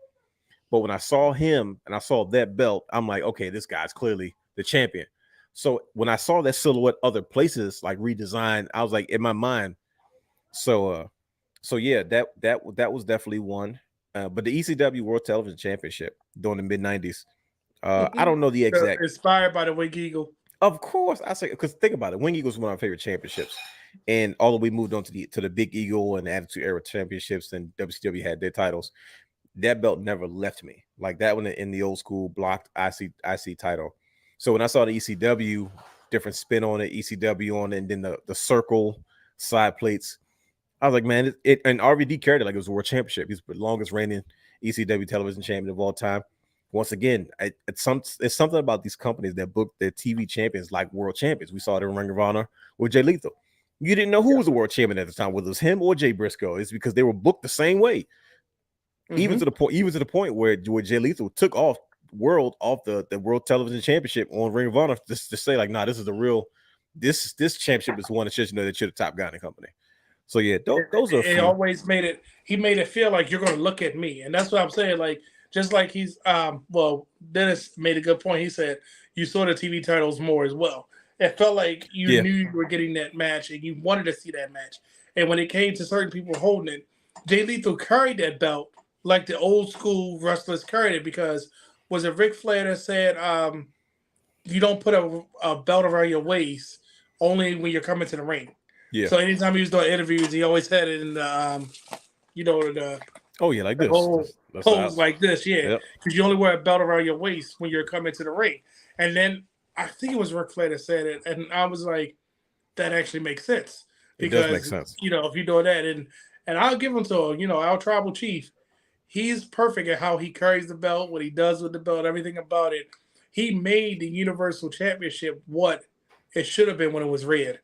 But when I saw him and I saw that belt, I'm like, okay, this guy's clearly the champion. So when I saw that silhouette other places like redesigned, I was like in my mind. So So yeah, that was definitely one. But the ECW World Television Championship during the mid-90s. I don't know the exact. Inspired by the Wig Eagle. Of course, I say, because think about it. Wing Eagles was one of my favorite championships, and all the way moved on to the Big Eagle and the Attitude Era championships, and WCW had their titles. That belt never left me. Like that one in the old school blocked IC title. So when I saw the ECW, different spin on it, ECW on it, and then the circle side plates, I was like, man, it and RVD carried it like it was a world championship. He's the longest reigning ECW television champion of all time. Once again, it's something about these companies that book their TV champions like world champions. We saw it in Ring of Honor with Jay Lethal. You didn't know who was the world champion at the time, whether it was him or Jay Briscoe. It's because they were booked the same way. Even to the point where Jay Lethal took off the world television championship on Ring of Honor just to say like, nah, this is the real this championship is one that should that you're the top guy in the company. So yeah, those are. It always made it. He made it feel like you're going to look at me, and that's what I'm saying. Like just like he's well, Dennis made a good point. He said you saw the TV titles more as well. It felt like you knew you were getting that match, and you wanted to see that match. And when it came to certain people holding it, Jay Lethal carried that belt like the old school wrestlers carried it, because was it Ric Flair that said you don't put a belt around your waist only when you're coming to the ring. Yeah. So anytime he was doing interviews, he always had it in the, the like this, whole pose like this, yeah. Because you only wear a belt around your waist when you're coming to the ring. And then I think it was Ric Flair that said it, and I was like, that actually makes sense. Because, it does make sense. If you're doing that, and I'll give him to our tribal chief. He's perfect at how he carries the belt, what he does with the belt, everything about it. He made the Universal Championship what it should have been when it was red.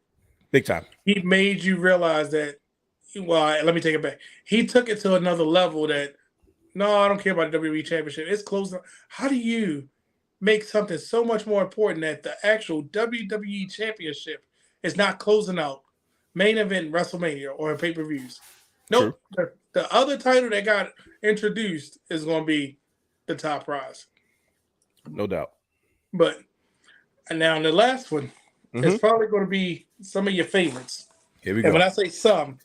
Big time. He made you realize that, well, let me take it back. He took it to another level that, no, I don't care about the WWE Championship. It's closing. How do you make something so much more important that the actual WWE Championship is not closing out main event WrestleMania or pay-per-views? Nope. The other title that got introduced is going to be the top prize. No doubt. But now the last one is probably going to be some of your favorites. Here we go. And when I say some,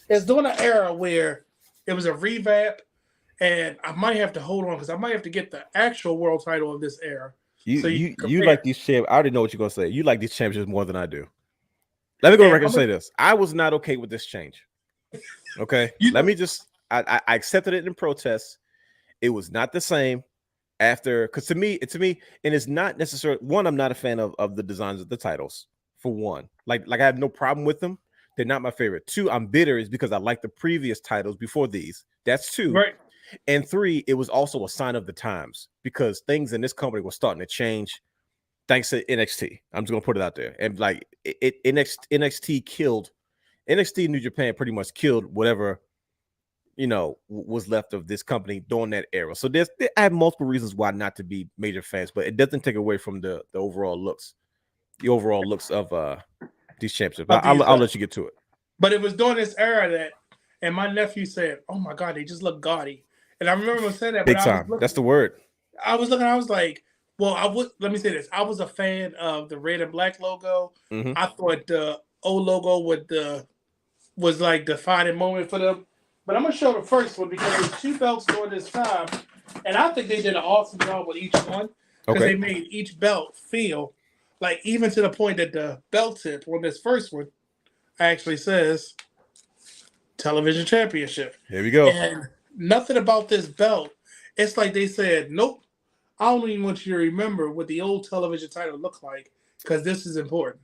it's during an era where it was a revamp, and I might have to hold on because I might have to get the actual world title of this era. You like these champions. I already know what you're going to say. You like these championships more than I do. Let me go on record and say this. I was not okay with this change. Okay? I accepted it in protest. It was not the same. After, because to me, and it's not necessarily one. I'm not a fan of the designs of the titles. For one, like I have no problem with them. They're not my favorite. Two, I'm bitter is because I like the previous titles before these. That's two. Right. And three, it was also a sign of the times because things in this company were starting to change. Thanks to NXT, I'm just gonna put it out there. And like NXT killed NXT New Japan, pretty much killed whatever was left of this company during that era. So I have multiple reasons why not to be major fans, but it doesn't take away from the overall looks, of these championships. I'll let you get to it. But it was during this era that, and my nephew said, "Oh my God, they just look gaudy." And I remember him saying that. Big time. That's the word. I was looking. I was like, "Well, let me say this. I was a fan of the red and black logo. I thought the old logo was like the defining moment for them." But I'm going to show the first one because there's two belts during this time. And I think they did an awesome job with each one. Because they made each belt feel like, even to the point that the belt tip on this first one actually says Television Championship. Here we go. And nothing about this belt. It's like they said, nope, I don't even want you to remember what the old television title looked like because this is important.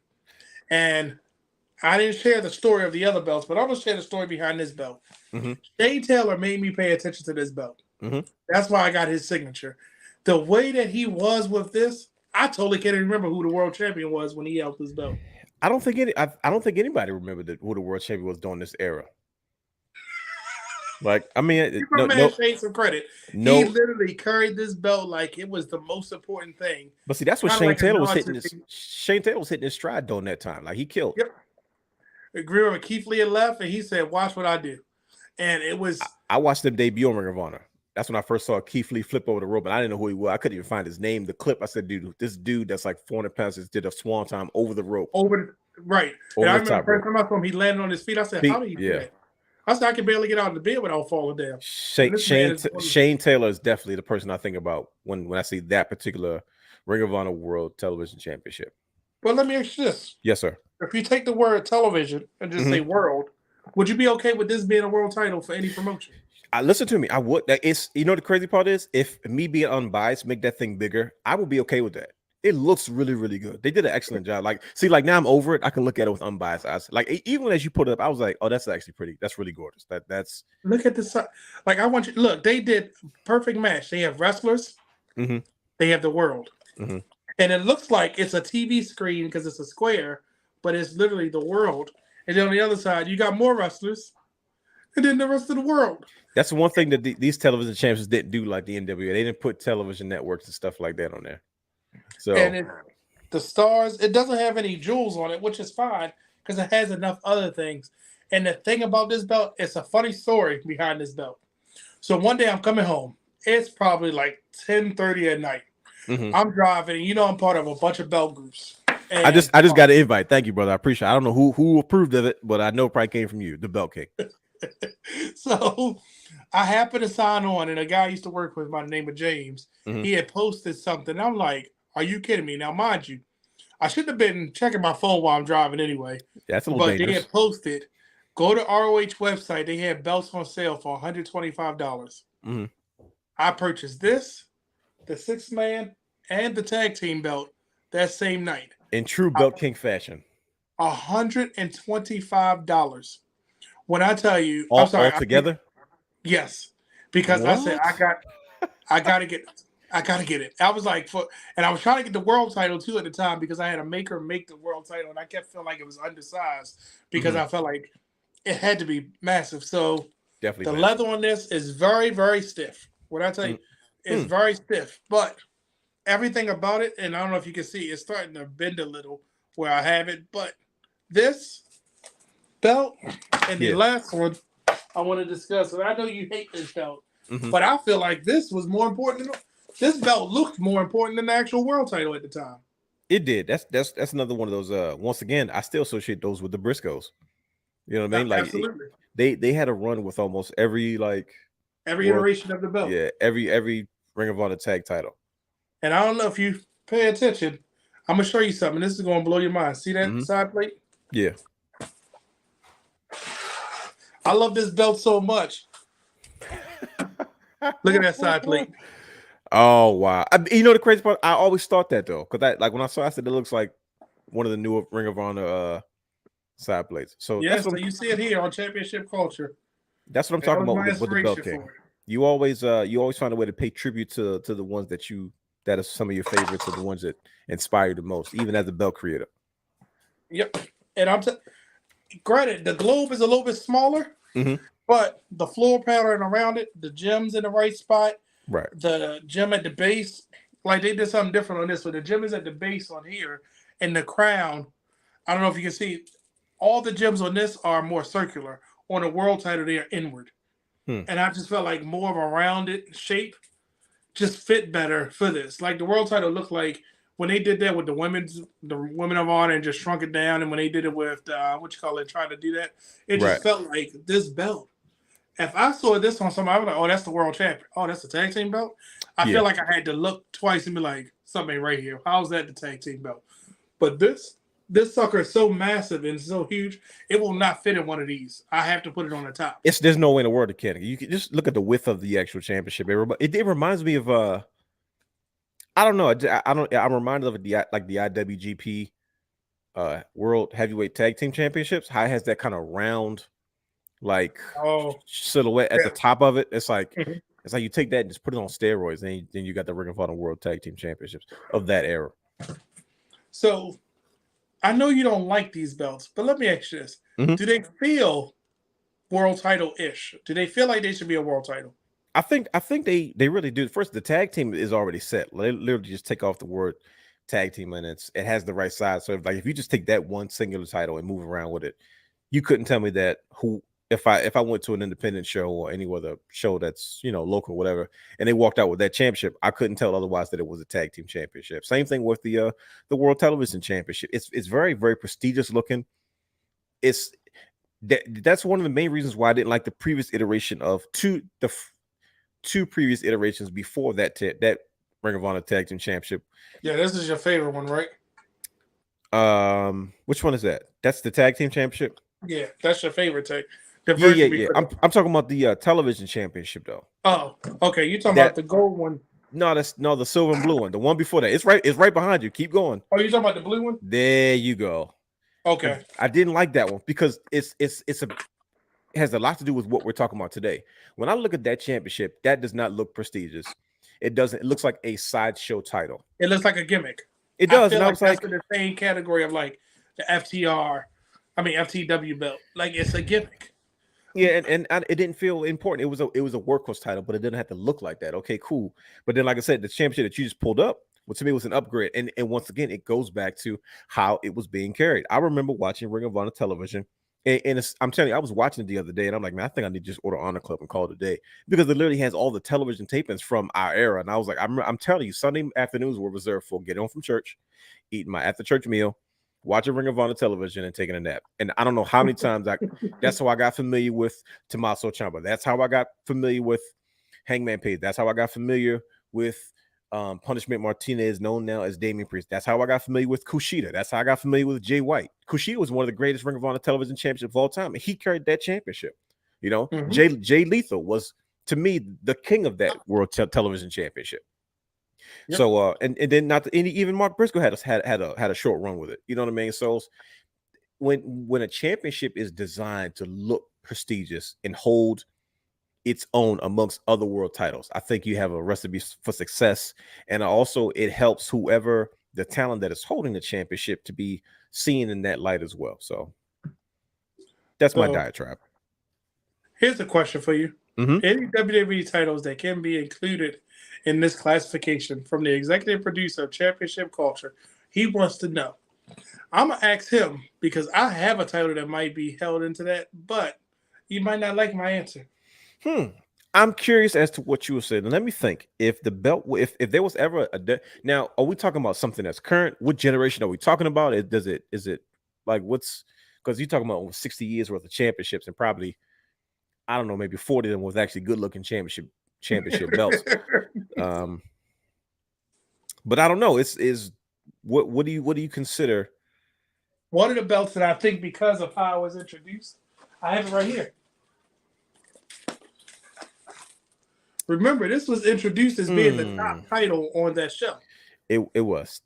And I didn't share the story of the other belts, but I'm going to share the story behind this belt. Shane Taylor made me pay attention to this belt. That's why I got his signature. The way that he was with this, I totally can't remember who the world champion was when he held this belt. I don't think anybody remembered who the world champion was during this era. Like, I mean, Shane some credit. He literally carried this belt like it was the most important thing. But see, that's what Shane Taylor was hitting. Shane Taylor was hitting his stride during that time. Like he killed. Yep. Remember Keith Lee had left, and he said, "Watch what I do." And it was. I watched them debut on Ring of Honor. That's when I first saw Keith Lee flip over the rope, and I didn't know who he was. I couldn't even find his name. The clip, I said, "Dude, this dude that's like 400 pounds just did a swan time over the rope." Right. And I remember the first time I saw him, he landed on his feet. I said, "How did he do that?" I said I can barely get out of the bed without falling down. And this man is Shane Taylor is definitely the person I think about when I see that particular Ring of Honor World Television Championship. But let me ask you this: Yes, sir. if you take the word television and just say world, would you be okay with this being a world title for any promotion? Listen to me. I would. That is, you know, the crazy part is, if me being unbiased make that thing bigger, I would be okay with that. It looks really, really good. They did an excellent job. Like, see, like now I'm over it. I can look at it with unbiased eyes. Like, even as you put it up, I was like, oh, that's actually pretty. That's really gorgeous. That's. Look at this. Like, I want you look. They did perfect match. They have wrestlers. They have the world, and it looks like it's a TV screen because it's a square, but it's literally the world. And then on the other side, you got more wrestlers, and then the rest of the world. That's one thing that these television champions didn't do, like the NWA. They didn't put television networks and stuff like that on there. So, and the stars, it doesn't have any jewels on it, which is fine because it has enough other things. And the thing about this belt, it's a funny story behind this belt. So one day I'm coming home. It's probably like 10:30 at night. I'm driving, and you know I'm part of a bunch of belt groups. And I just got an invite. Thank you, brother. I appreciate it. I don't know who approved of it, but I know it probably came from you, the Belt King. So I happened to sign on, and a guy I used to work with by the name of James, he had posted something. I'm like, are you kidding me? Now, mind you, I shouldn't have been checking my phone while I'm driving anyway. That's a little dangerous. They had posted, go to ROH website. They had belts on sale for $125. I purchased this, the 6-man, and the tag team belt that same night. In true Belt King fashion. $125. When I tell you, all, I'm sorry, all together? Yes. Because what? I said I gotta get it. I was like, and I was trying to get the world title too at the time because I had a maker make the world title, and I kept feeling like it was undersized because I felt like it had to be massive. So definitely the leather on this is very, very stiff. What I tell you, it's very stiff, but everything about it, and I don't know if you can see, it's starting to bend a little where I have it, but this belt and the last one I want to discuss, and I know you hate this belt, but I feel like this was more important. This belt looked more important than the actual world title at the time. It did. That's another one of those. Once again, I still associate those with the Briscoes. You know what I mean? Like, absolutely. They had a run with almost every iteration of the belt. Yeah, every Ring of Honor tag title. And I don't know if you pay attention. I'm gonna show you something. This is gonna blow your mind. See that side plate? Yeah. I love this belt so much. Look at that side plate. Oh wow! You know the crazy part? I always thought that though, because when I saw, I said it looks like one of the newer Ring of Honor side plates. So yeah, so you see it here on Championship Culture. That's what I'm talking about with the Belt King. You always find a way to pay tribute to the ones that are some of your favorites, or the ones that inspire you the most, even as a belt creator. Yep, and granted, the globe is a little bit smaller, but the floor pattern around it, the gems in the right spot, right? The gem at the base, like they did something different on this. So the gem is at the base on here, and the crown. I don't know if you can see, all the gems on this are more circular. On the world title, they are inward, and I just felt like more of a rounded shape just fit better for this. Like the world title looked like when they did that with the Women of Honor and just shrunk it down, and when they did it with trying to do that, it just felt like this belt. If I saw this on somebody, I was like, "Oh, that's the world champion. Oh, that's the tag team belt." I feel like I had to look twice and be like, "Something right here. How's that the tag team belt?" But this sucker is so massive and so huge, it will not fit in one of these. I have to put it on the top. There's no way in the world it can. You can just look at the width of the actual championship. It reminds me of I don't know. I'm reminded of the IWGP World Heavyweight Tag Team Championships. How it has that kind of round silhouette at the top of it. It's like it's like you take that and just put it on steroids, and then you got the Ring of Honor World Tag Team Championships of that era. So I know you don't like these belts, but let me ask you this. Do they feel world title-ish? Do they feel like they should be a world title? I think they really do. First, the tag team is already set. They literally just take off the word tag team, and it has the right size. So if you just take that one singular title and move around with it, you couldn't tell me that if I went to an independent show or any other show that's local or whatever, and they walked out with that championship, I couldn't tell otherwise that it was a tag team championship. Same thing with the World Television Championship. It's very, very prestigious looking. That's one of the main reasons why I didn't like the previous iteration of two previous iterations before that Ring of Honor Tag Team Championship. Yeah, this is your favorite one, right? Which one is that? That's the Tag Team Championship. Yeah, that's your favorite tag. The Yeah, yeah, version yeah. before. I'm talking about the television championship though. Oh, okay. You talking about That the gold one? no, that's no the silver and blue one. The one before that. It's right behind you. Keep going. Oh, you talking about the blue one? There you go. Okay. I didn't like that one because it has a lot to do with what we're talking about today. When I look at that championship, that does not look prestigious. It doesn't. It looks like a sideshow title. It looks like a gimmick. It I does, feel and I like was that's like, in the same category of like the FTW belt. Like it's a gimmick. yeah, it didn't feel important. It was a workhorse title, but it didn't have to look like that. Okay, cool. But then, like I said, the championship that you just pulled up, well, to me, was an upgrade. And once again, it goes back to how it was being carried. I remember watching Ring of Honor television, and I'm telling you, I was watching it the other day, and I'm like, man, I think I need to just order Honor Club and call it a day because it literally has all the television tapings from our era. And I was like, I'm telling you, Sunday afternoons were reserved for getting home from church, eating my after church meal, watching Ring of Honor television, and taking a nap. And I don't know how many times that's how I got familiar with Tommaso Ciampa. That's how I got familiar with Hangman Page. That's how I got familiar with Punishment Martinez, known now as Damian Priest. That's how I got familiar with Kushida. That's how I got familiar with Jay White. Kushida was one of the greatest Ring of Honor television championships of all time, and he carried that championship. You know, Jay Lethal was, to me, the king of that world television championship. Yep. So and then even Mark Briscoe had a short run with it. You know what I mean? So when a championship is designed to look prestigious and hold its own amongst other world titles, I think you have a recipe for success. And also it helps whoever the talent that is holding the championship to be seen in that light as well. So that's my diatribe. Here's a question for you. Mm-hmm. Any WWE titles that can be included in this classification from the executive producer of Championship Culture, he wants to know. I'm going to ask him because I have a title that might be held into that, but you might not like my answer. I'm curious as to what you were saying. Let me think. If the belt, if there was ever now, are we talking about something that's current? What generation are we talking about? Is it like what's, because you're talking about 60 years worth of championships and probably, I don't know, maybe 40 of them was actually good looking championship belts. But I don't know. What do you consider? One of the belts that I think because of how it was introduced, I have it right here. Remember, this was introduced as being the top title on that show. It was.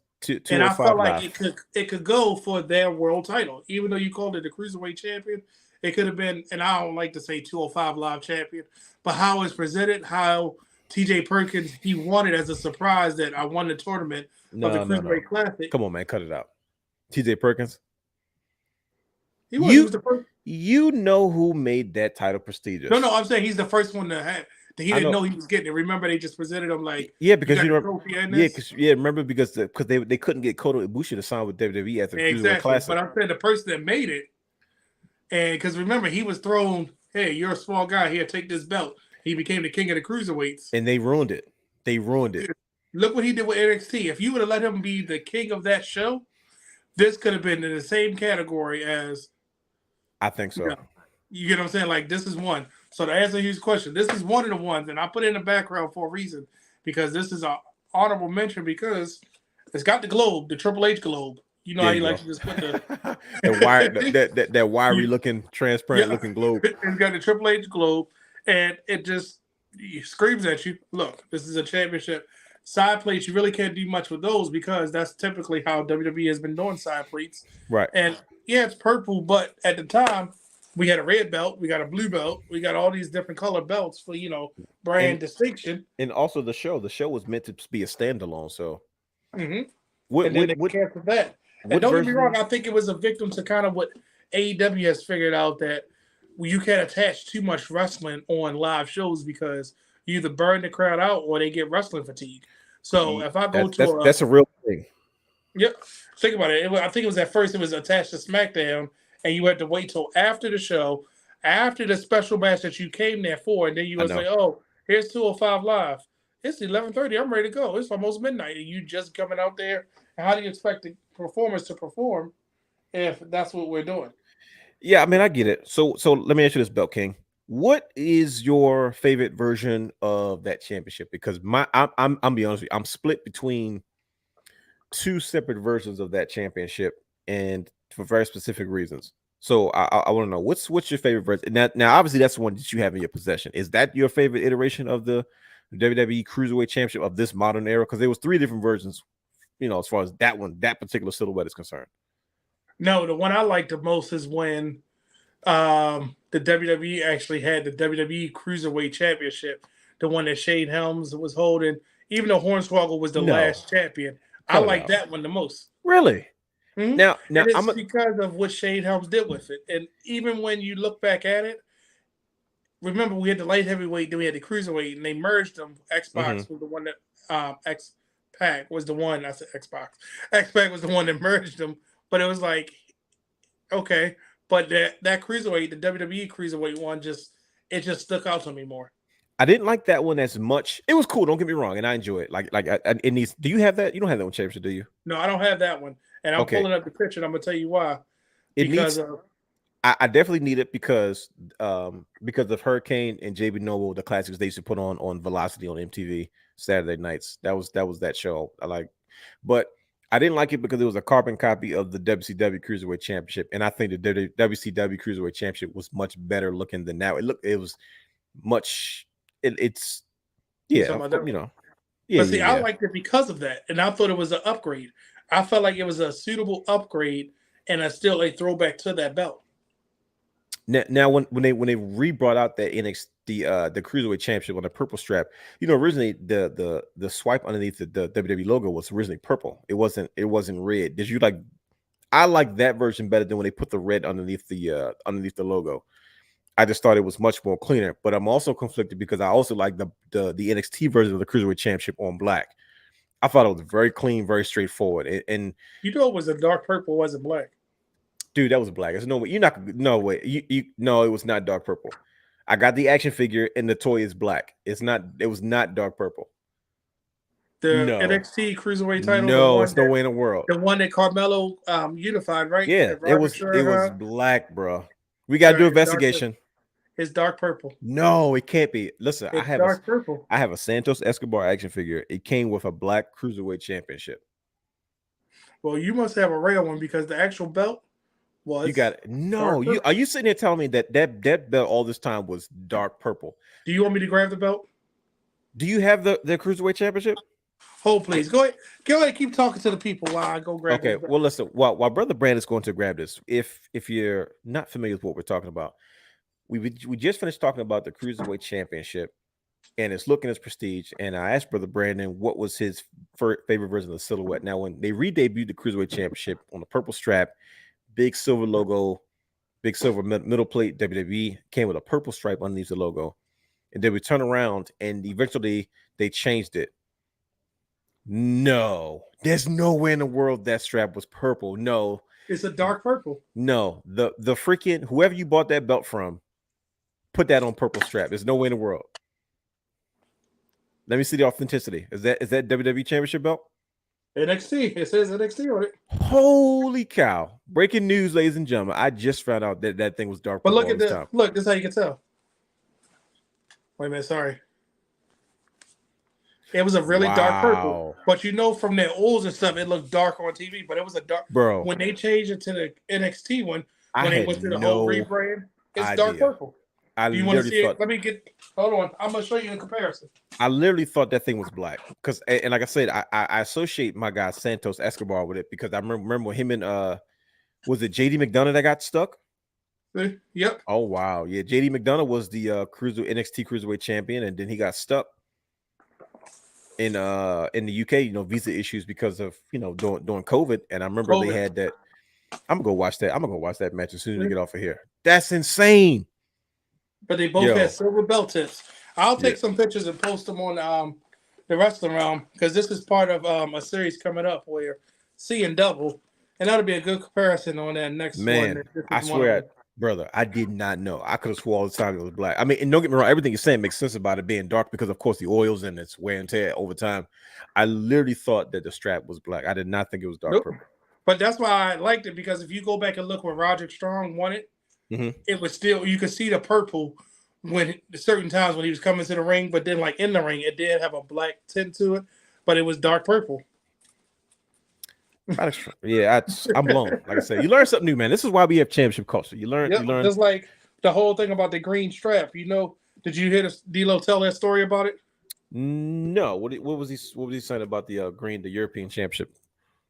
And I felt like it could go for their world title, even though you called it the cruiserweight champion. It could have been, and I don't like to say 205 live champion, but how it's presented, how TJ Perkins, he won it as a surprise that I won the tournament of the Cruiserweight Classic. Come on, man, cut it out. TJ Perkins. He was the first. You know who made that title prestigious? No, I'm saying he's the first one to have. He didn't know he was getting it. Remember, they just presented him like because remember because they couldn't get Kota Ibushi to sign with WWE after the Cruiserweight Classic. But I'm saying the person that made it, and because remember he was thrown, hey, you're a small guy here, take this belt. He became the king of the cruiserweights, and they ruined it. Look what he did with NXT. If you would have let him be the king of that show, this could have been in the same category as. I think so. You get what I'm saying? Like this is one. So to answer his question, this is one of the ones, and I put it in the background for a reason because this is an honorable mention because it's got the globe, the Triple H globe. You know how he likes to just put the that wiry looking, transparent looking globe. It's got the Triple H globe, and it just screams at you. Look, this is a championship. Side plates, you really can't do much with those because that's typically how WWE has been doing side plates. Right. And yeah, it's purple, but at the time, we had a red belt, we got a blue belt, we got all these different color belts for, brand distinction. And also the show was meant to be a standalone. So, and then they canceled that. And don't get me wrong, I think it was a victim to kind of what AEW has figured out that you can't attach too much wrestling on live shows because you either burn the crowd out or they get wrestling fatigue. So if I go that's a real thing. Yep. Think about it. I think it was at first it was attached to SmackDown, and you had to wait till after the show, after the special match that you came there for, and then you would say, "Oh, here's 205 Live. It's 11:30. I'm ready to go. It's almost midnight, and you just coming out there. And how do you expect the performers to perform if that's what we're doing?" Yeah, I mean, I get it. So let me ask you this, Belt King. What is your favorite version of that championship? Because I'm be honest with you, I'm split between two separate versions of that championship, and for very specific reasons. So I want to know what's your favorite version. Now, obviously, that's the one that you have in your possession. Is that your favorite iteration of the WWE Cruiserweight Championship of this modern era? Because there was three different versions, as far as that particular silhouette is concerned. No, the one I like the most is when the WWE actually had the WWE Cruiserweight Championship, the one that Shane Helms was holding. Even though Hornswoggle was the No, last champion, I cut it like out. that one the most. Really? Hmm. Now And it's I'm a, because of what Shane Helms did with it. And even when you look back at it, remember we had the light heavyweight, then we had the cruiserweight, and they merged them. mhm. Xbox was the one that X Pac was the one. I said Xbox. X Pac was the one that merged them. But it was like okay, but that cruiserweight, the WWE cruiserweight one, just stuck out to me more. I didn't like that one as much. It was cool. Don't get me wrong, and I enjoy it. It needs. Do you have that? You don't have that one championship, do you? No, I don't have that one, and I'm Okay. pulling up the picture. and I'm gonna tell you why. It Because needs. I definitely need it because of Hurricane and JB Noble, the classics they used to put on Velocity on MTV Saturday nights. That was that show I like, but I didn't like it because it was a carbon copy of the WCW Cruiserweight Championship, and I think the WCW Cruiserweight Championship was much better looking than now. It was much. It's you yeah, talking of about course, that one, yeah, but see, I yeah, yeah. liked it because of that, and I thought it was an upgrade. I felt like it was a suitable upgrade, and a still a throwback to that belt. Now when they re-brought out that the cruiserweight championship on the purple strap, originally the swipe underneath the WWE logo was originally purple. It wasn't red. Did you like? I like that version better than when they put the red underneath the logo. I just thought it was much more cleaner. But I'm also conflicted because I also like the NXT version of the cruiserweight championship on black. I thought it was very clean, very straightforward, and You know, it was a dark purple, wasn't black. dude, that was black. There's no way. You're not. No way. You. No, it was not dark purple. I got the action figure, and the toy is black. It's not. It was not dark purple. The No, NXT cruiserweight title, no. It's no way in the world. the one that Carmelo unified, right? Yeah, That it Roderick was. It Strong was had. black, bro. We got to do Right, it's dark. investigation. It's dark purple. No, it can't be. Listen, It's dark purple. I have a Santos Escobar action figure. It came with a black cruiserweight championship. Well, you must have a rare one because the actual belt You was got it. No, dark you purple. are you sitting here telling me that belt all this time was dark purple? Do you want me to grab the belt? Do you have the cruiserweight championship? Hold, please. Go ahead. Go ahead. Keep talking to the people while I go grab Okay, this belt. well, listen. While Brother Brand is going to grab this, if you're not familiar with what we're talking about, we just finished talking about the cruiserweight championship, and it's looking as prestige. And I asked Brother Brandon what was his favorite version of the silhouette. Now, when they re-debuted the cruiserweight championship on the purple strap, big silver logo, big silver middle plate, WWE came with a purple stripe underneath the logo, and then we turn around and eventually they changed it. No, there's nowhere in the world that strap was purple. No, It's a dark purple. no, the freaking whoever you bought that belt from, put that on purple strap. There's no way in the world. Let me see the authenticity. Is that WWE Championship belt? NXT. It says NXT on it. Holy cow! Breaking news, ladies and gentlemen. I just found out that thing was dark But purple look all at this the time. look. This is how you can tell. Wait a minute. Sorry. It was a really dark purple. Wow, But you know from their oils and stuff, it looked dark on TV. But it was a dark bro. when they changed it to the NXT one, I when they had went through the whole no rebrand, it's dark idea. purple. I Do you want to literally see it? thought Let me get hold on. I'm gonna show you in comparison. I literally thought that thing was black because, and like I said, I associate my guy Santos Escobar with it because I remember him and was it JD McDonough that got stuck? See? Yep. Oh wow, yeah, JD McDonough was the cruiser NXT cruiserweight champion, and then he got stuck in the UK, visa issues because of during COVID. And I remember they COVID. had that. I'm gonna go watch that. I'm gonna go watch that match as soon as we See? get off of here. That's insane, But they both had yo. silver belt tips. I'll Yeah, take some pictures and post them on the wrestling realm because this is part of a series coming up where seeing double, and that'll be a good comparison on that next one. man, This I is one of swear, them. brother, I did not know. I could have swore all the time it was black. I mean, and don't get me wrong, everything you're saying makes sense about it being dark because, of course, the oils and its wear and tear over time. I literally thought that the strap was black. I did not think it was dark Nope. purple. But that's why I liked it because if you go back and look when Roderick Strong won it, it was still, you could see the purple when certain times when he was coming to the ring, but then like in the ring, it did have a black tint to it, but it was dark purple. Yeah, I'm blown. Like I said, you learn something new, man. This is why we have championship culture. You learn. Just like the whole thing about the green strap. You know, did you hear D'Lo tell that story about it? No, what was he saying about the the European Championship?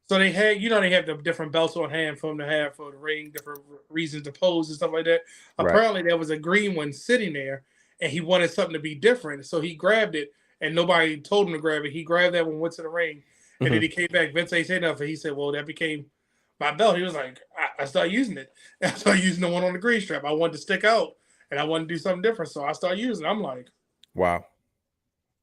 So they had, they have the different belts on hand for them to have for the ring, different reasons to pose and stuff like that. Right. Apparently, there was a green one sitting there, and he wanted something to be different, so he grabbed it, and nobody told him to grab it. He grabbed that one, went to the ring, and then he came back. Vince ain't said nothing. He said, "Well, that became my belt." He was like, "I started using it. I started using the one on the green strap. I wanted to stick out, and I wanted to do something different, so I started using it." I'm like, "Wow."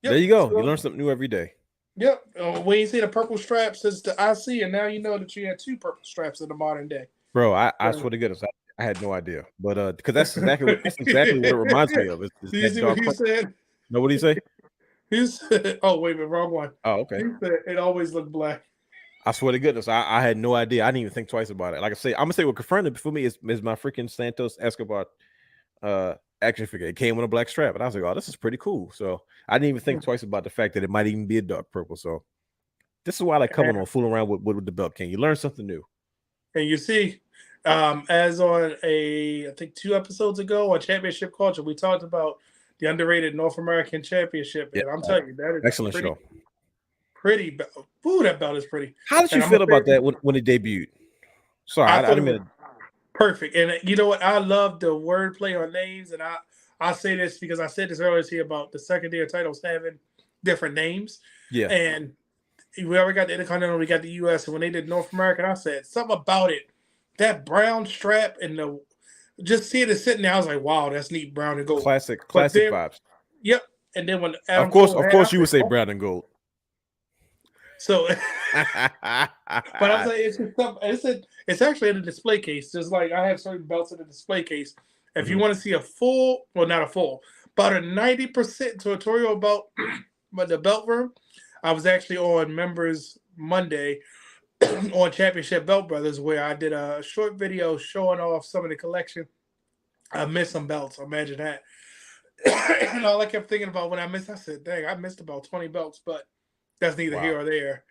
Yep. There you go. You learn something new every day. Yep. When you see the purple strap since the IC, and now you know that you had two purple straps in the modern day. Bro, I swear to goodness, I had no idea. But because that's exactly what it reminds me of. Do you see what he said? No, what did he say? He said, "Oh, wait a minute, wrong one." Oh, okay. He said it always looked black. I swear to goodness, I had no idea. I didn't even think twice about it. Like I say, I'm gonna say what confronted for me is my freaking Santos Escobar action figure. It came with a black strap, and I was like, "Oh, this is pretty cool." So I didn't even think twice about the fact that it might even be a dark purple. So this is why I like coming on fooling around with the belt king. You learn something new. And you see, as on I think 2 episodes ago on Championship Culture, we talked about the underrated North American Championship, and I'm telling you, that is excellent show. Pretty belt. Ooh, that belt is pretty. How did you feel about that when it debuted? Sorry, I didn't mean perfect. And you know what? I love the wordplay on names, and I say this because I said this earlier to you about the secondary titles having different names. Yeah. And we already got the Intercontinental, we got the US, and when they did North American, I said something about it. That brown strap and just seeing it sitting there, I was like, wow, that's neat, brown and gold. Classic vibes. Yep. And then when Adam of course you would say brown and gold. So, but I was like, it's actually in a display case. Just like I have certain belts in the display case. If you want to see a full, well, not a full, about a 90% tutorial about the belt room, I was actually on Members Monday on Championship Belt Brothers, where I did a short video showing off some of the collection. I missed some belts. Imagine that. And all I kept thinking about when I missed, I said, dang, I missed about 20 belts, but that's neither here or there.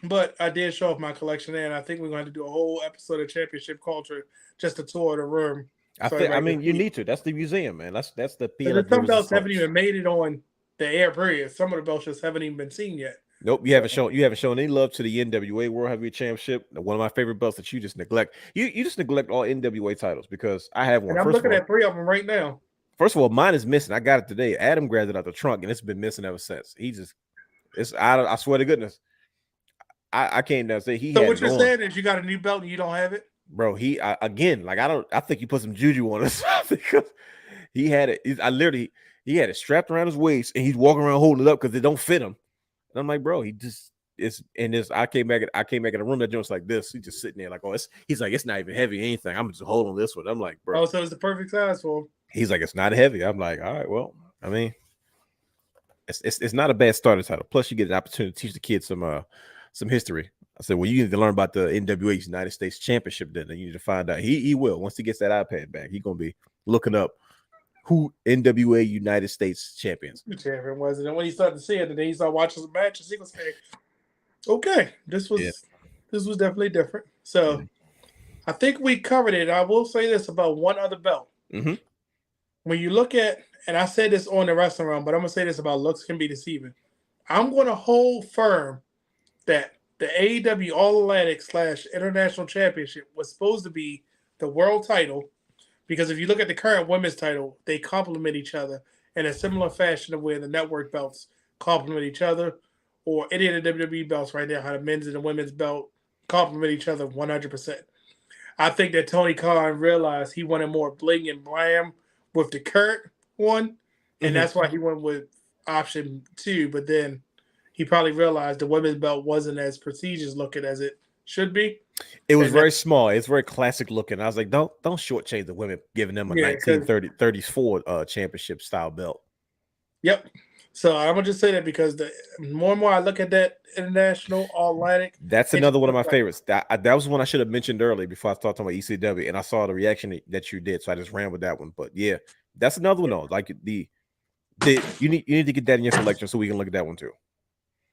But I did show off my collection there, and I think we're going to do a whole episode of Championship Culture just to tour the room. I mean, you need to. That's the museum, man. That's the appeal. Some belts haven't even made it on the air period. Some of the belts just haven't even been seen yet. Nope, you haven't shown any love to the NWA World Heavyweight Championship. One of my favorite belts that you just neglect. You just neglect all NWA titles because I have one. And I'm looking at 3 of them right now. First of all, mine is missing. I got it today. Adam grabbed it out the trunk, and it's been missing ever since. I swear to goodness. I came down and said So what you're saying is you got a new belt and you don't have it? Bro, I think you put some juju on us because he had it. He had it strapped around his waist and he's walking around holding it up because it don't fit him. And I'm like, bro, I came back at the room that joint's like this. He's just sitting there like, he's like, it's not even heavy or anything. I'm just holding this one. I'm like, bro. Oh, so it's the perfect size for him. He's like, it's not heavy. I'm like, all right, well, I mean, it's not a bad starter title. Plus, you get an opportunity to teach the kids some history. I said, well, you need to learn about the NWA United States Championship. Then you need to find out. He will once he gets that iPad back. He's gonna be looking up who NWA United States champions. The champion was it? And when he started to see it, and then he started watching some matches, he was saying, "Okay, this was definitely different." So I think we covered it. I will say this about one other belt. Mm-hmm. When you look at, and I said this on the wrestling round, but I'm gonna say this about looks can be deceiving. I'm gonna hold firm that the AEW All Atlantic / International Championship was supposed to be the world title, because if you look at the current women's title, they complement each other in a similar fashion to where the network belts complement each other, or any of the WWE belts right now, how the men's and the women's belt complement each other 100%. I think that Tony Khan realized he wanted more bling and blam with the current one, and that's why he went with option 2, but then he probably realized the women's belt wasn't as prestigious looking as it should be. It was very small. It's very classic looking. I was like, don't shortchange the women, giving them a 1934 championship style belt. Yep. So I'm gonna just say that because the more and more I look at that international all Atlantic, That's it just another one of looks my like favorites. That was one I should have mentioned earlier before I started talking about ECW, and I saw the reaction that you did, so I just ran with that one. But yeah, that's another one though. Like the you need to get that in your collection so we can look at that one too.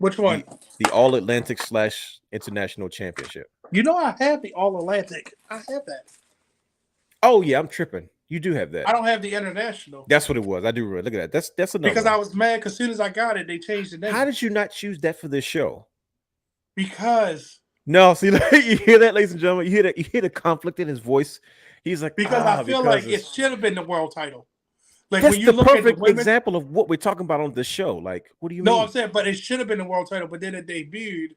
which one? The All Atlantic / International Championship. You know, I have the all Atlantic. I have that. Oh yeah, I'm tripping. You do have that. I don't have the international That's what it was. I do remember. Look at that. That's another because I one. was mad because as soon as I got it, they changed the How name. did you not choose that for this show? Because No, see, you hear that, ladies and gentlemen. You hear that. You hear the conflict in his voice. He's like, I feel because like it it's should have been the world title. Like that's when you the look at the perfect women, example of what we're talking about on the show. Like, what do you no, I'm mean? saying, but it should have been the world title. But then it debuted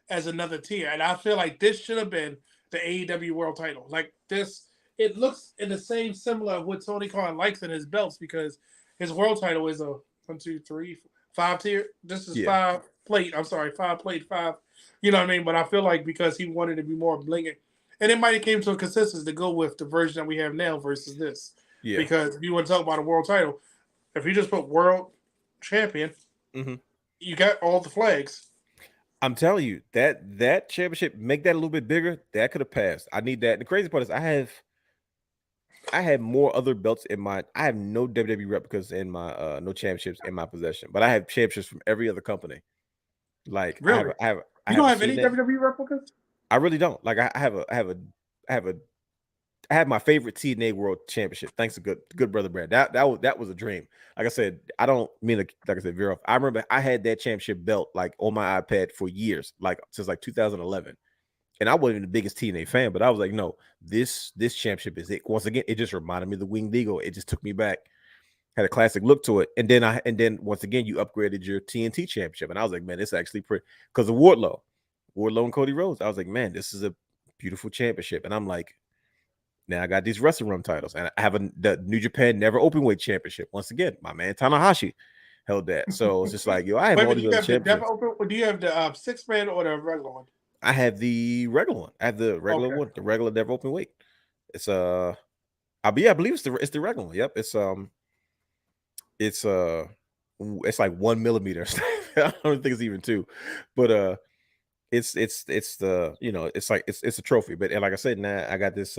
as another tier, and I feel like this should have been the AEW world title. Like this, it looks in the same similar of what Tony Khan likes in his belts because his world title is a 1, 2, 3, 5 tier. This is Yeah, 5 plate. I'm sorry, 5 plate 5. You know what I mean? But I feel like because he wanted to be more blinging, and it might have came to a consensus to go with the version that we have now versus this. yeah. Because if you want to talk about a world title, if you just put world champion, Mm-hmm. you got all the flags. I'm telling you that championship, make that a little bit bigger. That could have passed. I need that. The crazy part is I have more other belts in my. I have no WWE replicas in my no championships in my possession, but I have championships from every other company. Like Really? I You have don't a have any CNA. WWE replicas? I really don't. Like I have a I have my favorite TNA World Championship. Thanks to good brother Brad. That was a dream. Like I said, I don't mean like I said veer off. I remember I had that championship belt like on my iPad for years, like since like 2011. And I wasn't even the biggest TNA fan, but I was like, no, this championship is it. Once again, it just reminded me of the Winged Eagle. It just took me back. Had a classic look to it. And then once again, you upgraded your TNT championship. And I was like, man, it's actually pretty because of Wardlow and Cody Rhodes. I was like, man, this is a beautiful championship. And I'm like, now I got these wrestling room titles, and I have the New Japan Never Openweight Championship. Once again, my man Tanahashi held that. So it's just like, yo, I have Wait, all but these you other have the Never championships. Open, or do you have the 6-man or the regular one? I have the regular one. I have the regular Okay. one, the regular Never Openweight. It's I believe it's the regular one. Yep, it's it's like 1 millimeter. I don't think it's even 2, but it's the it's like it's a trophy. But and like I said, now I got this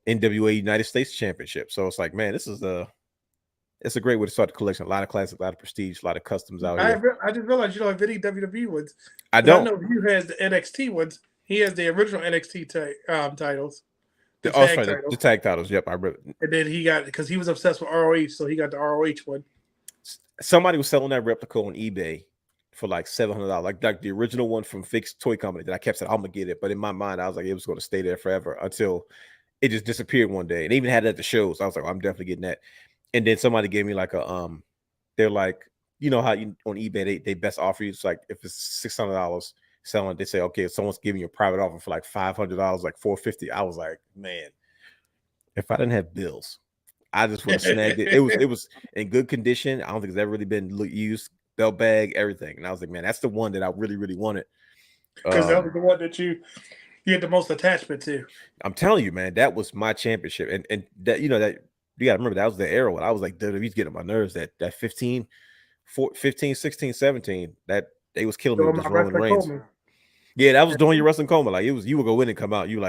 NWA United States Championship. So it's like, man, it's a great way to start the collection. A lot of classics, a lot of prestige, a lot of customs out here. I just realized you don't have any WWE ones. I Because I don't. know Hugh has the NXT ones. He has the original NXT titles, the Oh, tag sorry, the titles. tag titles. Yep, I read it. And then he got, because he was obsessed with ROH, so he got the ROH one. Somebody was selling that replica on eBay for like $700, like the original one from Fixed Toy Company. That I kept saying I'm gonna get it, but in my mind I was like it was going to stay there forever until it just disappeared one day. And they even had it at the shows. I was like, I'm definitely getting that. And then somebody gave me like they're like, you know how you on eBay they best offer you. It's like if it's $600 selling, they say, okay, if someone's giving you a private offer for like $500, like $450. I was like, man, if I didn't have bills, I just would have snagged it. It was in good condition. I don't think it's ever really been used. Belt bag, everything. And I was like, man, that's the one that I really wanted. Because that was the one that you had the most attachment to. I'm telling you, man, that was my championship. And that, that you gotta remember that was the era when I was like, WWE's getting on my nerves. That 15, 16, 17, that they was killing me with Doing this my Roman wrestling Reigns. Coleman. Yeah, that was doing your wrestling coma. Like it was, you would go in and come out. You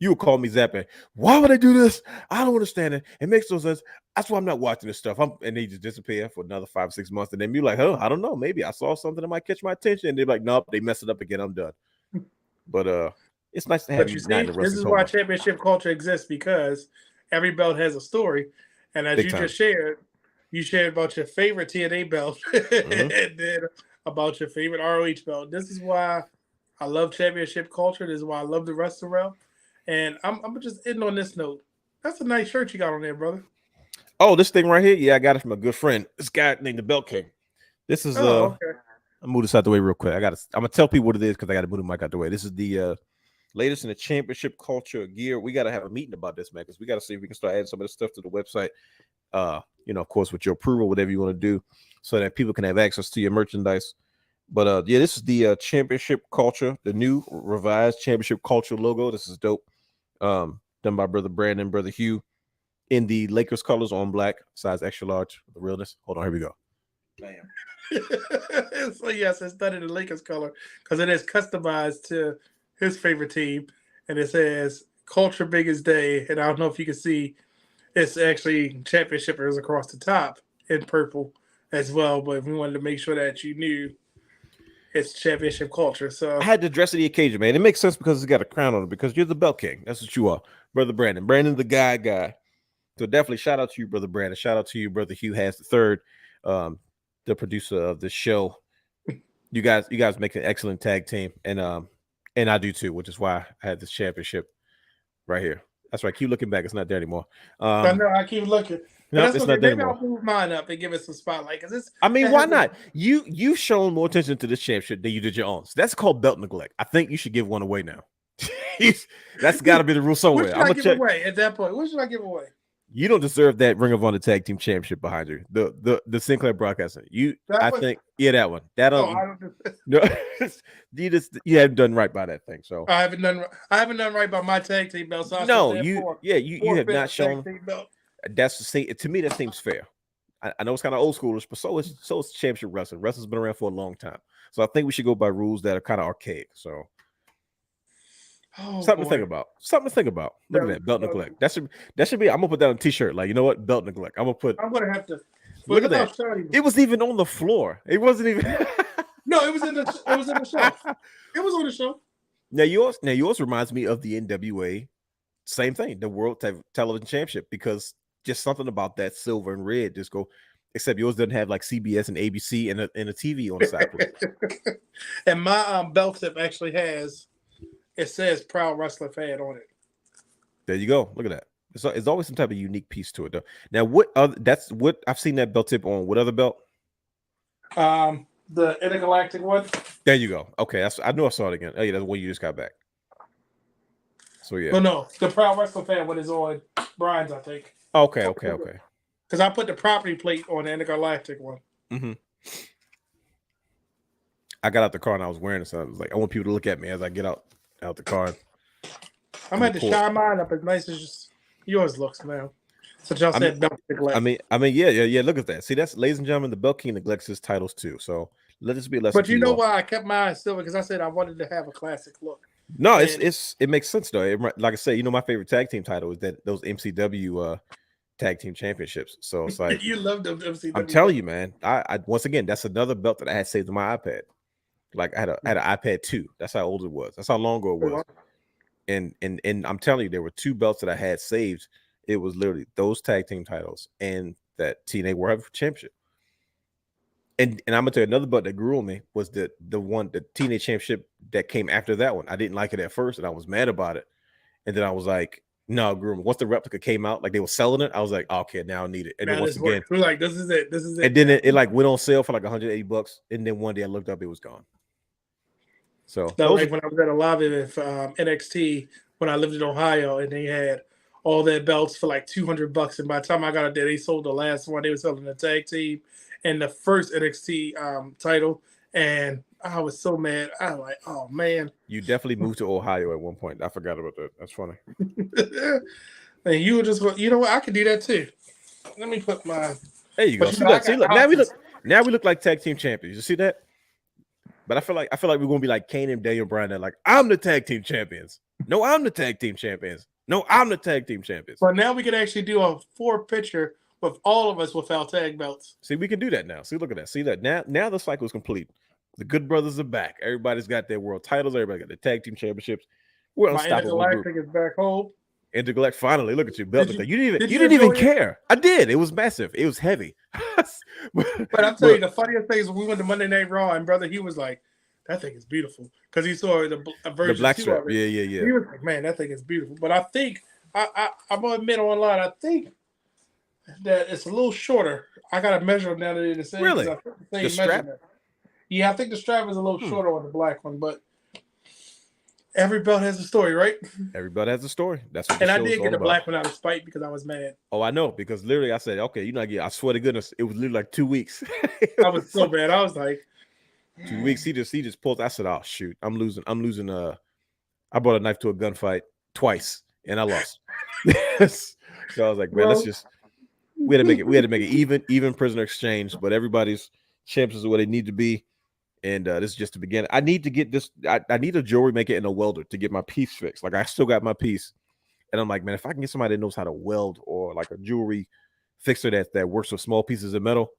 would call me zapping. Why would I do this? I don't understand it. It makes no sense. That's why I'm not watching this stuff. And they just disappear for another 5, 6 months. And then you're like, oh, I don't know. Maybe I saw something that might catch my attention. And they're like, nope, they mess it up again. I'm done. But it's nice to have But you you not in see, the this wrestling is why coma. championship culture exists, because every belt has a story. And as Big you time. just shared, you shared about your favorite TNA belt and then about your favorite ROH belt. This is why I love championship culture. This is why I love the wrestling realm. And I'm just ending on this note. That's a nice shirt you got on there, brother. Oh, this thing right here? Yeah, I got it from a good friend. This guy named the Belt King. This is Oh, okay. I'll move this out the way real quick. I'm gonna tell people what it is because I gotta move the mic out the way. This is the latest in the championship culture gear. We gotta have a meeting about this, man, because we gotta see if we can start adding some of this stuff to the website. Of course, with your approval, whatever you want to do, so that people can have access to your merchandise. But yeah, this is the championship culture, the new revised championship culture logo. This is dope. Done by brother Brandon, brother Hugh, in the Lakers colors on black, size extra large, the realness. Hold on, here we go. Bam. So yes, it's done in the Lakers color because it is customized to his favorite team, and it says "Culture Biggest Day." And I don't know if you can see, it's actually championship is across the top in purple as well. But we wanted to make sure that you knew it's championship culture. So I had to dress to the occasion, man. It makes sense because it's got a crown on it because you're the belt king. That's what you are, brother Brandon. Brandon, the guy. So definitely shout out to you, brother Brandon. Shout out to you, brother Hugh Has the third, the producer of the show. You guys make an excellent tag team, and I do too, which is why I had this championship right here. That's right. Keep looking back; it's not there anymore. I know I keep looking. No, That's it's okay. not there Maybe anymore. I'll move mine up and give it some spotlight because it's. I mean, why not? You've shown more attention to this championship than you did your own. So that's called belt neglect. I think you should give one away now. That's got to be the rule somewhere. What should I give away at that point? What should I give away? You don't deserve that Ring of Honor Tag Team Championship behind you. The Sinclair Broadcasting. That one. That I don't. No, you haven't done right by that thing. So I haven't done right by my tag team belt. So you have not shown. That's the same. To me, that seems fair. I know it's kind of old schoolish, but so is championship wrestling. Wrestling's been around for a long time, so I think we should go by rules that are kind of archaic. So. Something to think about. Look at that belt neglect. That should be. I'm gonna put that on a t-shirt. Like, you know what, belt neglect. I'm gonna have to. Look at that. It was even on the floor. It wasn't even. No, it was in the show. It was on the show. Now yours reminds me of the NWA. Same thing, the World Television Championship, because just something about that silver and red just go. Except yours doesn't have like CBS and ABC and a TV on the side. And my belt tip actually has. It says "Proud Wrestler Fan" on it. There you go. Look at that. It's always some type of unique piece to it, though. Now, that's what I've seen that belt tip on. What other belt? The Intergalactic one. There you go. Okay, I know I saw it again. Oh yeah, that's the one you just got back. So yeah. Oh no, the Proud Wrestler Fan one is on Brian's, I think. Okay. Because I put the property plate on the Intergalactic one. Mm-hmm. I got out the car and I was wearing it, so I was like, I want people to look at me as I get out the car. I'm gonna have to shine mine up as nice as yours looks, man. So y'all said belt neglect. I mean, yeah. Look at that. See, that's, ladies and gentlemen, the Belt King neglects his titles too. So let this be a lesson. But you know why I kept mine silver? Because I said I wanted to have a classic look. No, it makes sense though. Like I said, my favorite tag team title is those MCW tag team championships. So it's like you love them MCW. I'm telling you, man. I once again, that's another belt that I had saved on my iPad. Like I had an iPad 2. That's how old it was. That's how long ago it was. And I'm telling you, there were 2 belts that I had saved. It was literally those tag team titles and that TNA World Heavyweight Championship. And I'm gonna tell you another belt that grew on me was the TNA Championship that came after that one. I didn't like it at first, and I was mad about it. And then I was like, no, grew on me. Once the replica came out, like they were selling it, I was like, okay, now I need it. And then once again, we're like, this is it. And then it like went on sale for like $180. And then one day I looked up, it was gone. So like when I was at a lobby with NXT when I lived in Ohio, and they had all their belts for like $200. And by the time I got it there, they sold the last one. They were selling the tag team and the first NXT title. And I was so mad. I was like, oh man. You definitely moved to Ohio at one point. I forgot about that. That's funny. And you were just, you know what? I could do that too. Let me put my. There you go. See, look. Now we look like tag team champions. You see that? But I feel like we're gonna be like Kane and Daniel Bryan. That like, I'm the tag team champions. No, I'm the tag team champions. No, I'm the tag team champions. But now we can actually do a 4-picture with all of us without tag belts. See, we can do that now. See, look at that. See that now the cycle is complete. The Good Brothers are back. Everybody's got their world titles. Everybody got their tag team championships. We're unstoppable. My Intergalactic is back home. Intergalactic, finally. Look at you, belt. You didn't even care. I did. It was massive. It was heavy. But I'll tell you, the funniest thing is when we went to Monday Night Raw, and brother, he was like, that thing is beautiful. Because he saw a version the black strap. Yeah. He was like, man, that thing is beautiful. But I think, I'm going to admit online, I think that it's a little shorter. I got to measure them now that they're the same. Really? The strap? Yeah, I think the strap is a little shorter on the black one, but every belt has a story, right? Every belt has a story. That's what. And I did get the black one out of spite because I was mad. Oh, I know, because literally I said, okay, I swear to goodness, it was literally like 2 weeks. I was so bad. I was like, 2 weeks. He just pulled. I said, oh shoot, I'm losing. I brought a knife to a gunfight twice and I lost. So I was like, man, we had to make it even prisoner exchange, but everybody's championships where they need to be. And this is just the beginning. I need to get this. I need a jewelry maker and a welder to get my piece fixed. Like I still got my piece, and I'm like, man, if I can get somebody that knows how to weld or like a jewelry fixer that works with small pieces of metal,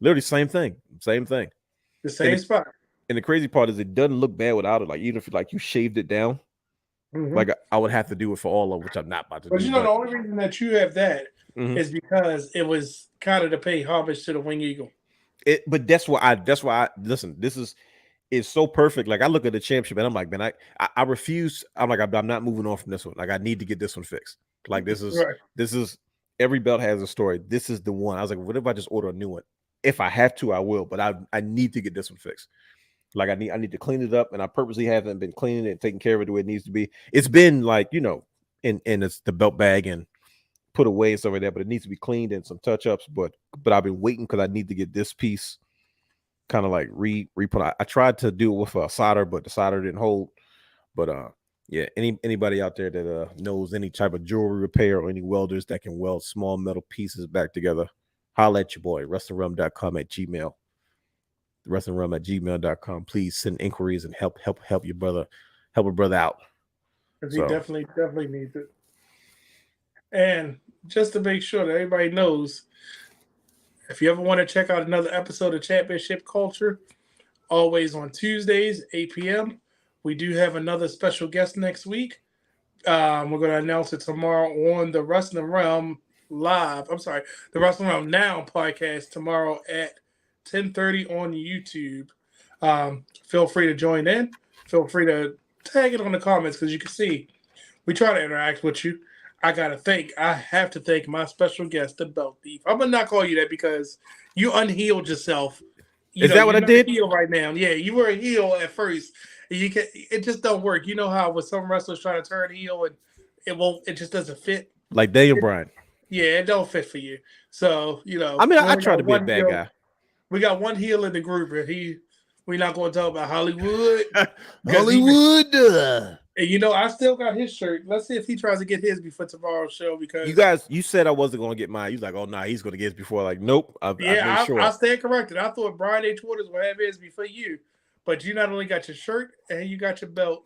literally same thing. The same and spot. And the crazy part is it doesn't look bad without it. Like even if like you shaved it down, like I would have to do it for all of which I'm not about to do. But you know, the only reason that you have that is because it was kind of to pay homage to the Wing Eagle. But that's why I listen. This is so perfect. Like I look at the championship and I'm like, man, I refuse. I'm like, I'm not moving on from this one. Like I need to get this one fixed. Like this is every belt has a story. This is the one. I was like, what if I just order a new one? If I have to, I will. But I need to get this one fixed. Like I need to clean it up, and I purposely haven't been cleaning it and taking care of it the way it needs to be. It's been like, you know, in it's the belt bag and put away and stuff like that, but it needs to be cleaned and some touch-ups. But I've been waiting because I need to get this piece kind of like re-put. I tried to do it with a solder, but the solder didn't hold. But yeah, anybody out there that knows any type of jewelry repair or any welders that can weld small metal pieces back together, holla at your boy, wrestlingrealm.com at Gmail. wrestlingrealm@gmail.com. Please send inquiries and help your brother, help a brother out. Because he definitely needs it. And just to make sure that everybody knows, if you ever want to check out another episode of Championship Culture, always on Tuesdays, 8 p.m. We do have another special guest next week. We're going to announce it tomorrow on the Wrestling Realm Live. I'm sorry, the Wrestling Realm Now podcast tomorrow at 10:30 on YouTube. Feel free to join in. Feel free to tag it on the comments because you can see we try to interact with you. I have to thank my special guest, the Belt Thief. I'm gonna not call you that because you unhealed yourself. Is that what I did? Heel right now, yeah, you were a heel at first. It just don't work. You know how with some wrestlers try to turn heel and it just doesn't fit. Like Daniel Bryan. Yeah, it don't fit for you. So I mean, I try to be a bad guy. We got one heel in the group, and we're not going to talk about Hollywood. Hollywood. And I still got his shirt. Let's see if he tries to get his before tomorrow's show. Because you said I wasn't going to get mine. You was like, oh, nah, he's going to get his before. Like, nope. I stand corrected. I thought Brian H. Waters would have his before you. But you not only got your shirt, and you got your belt,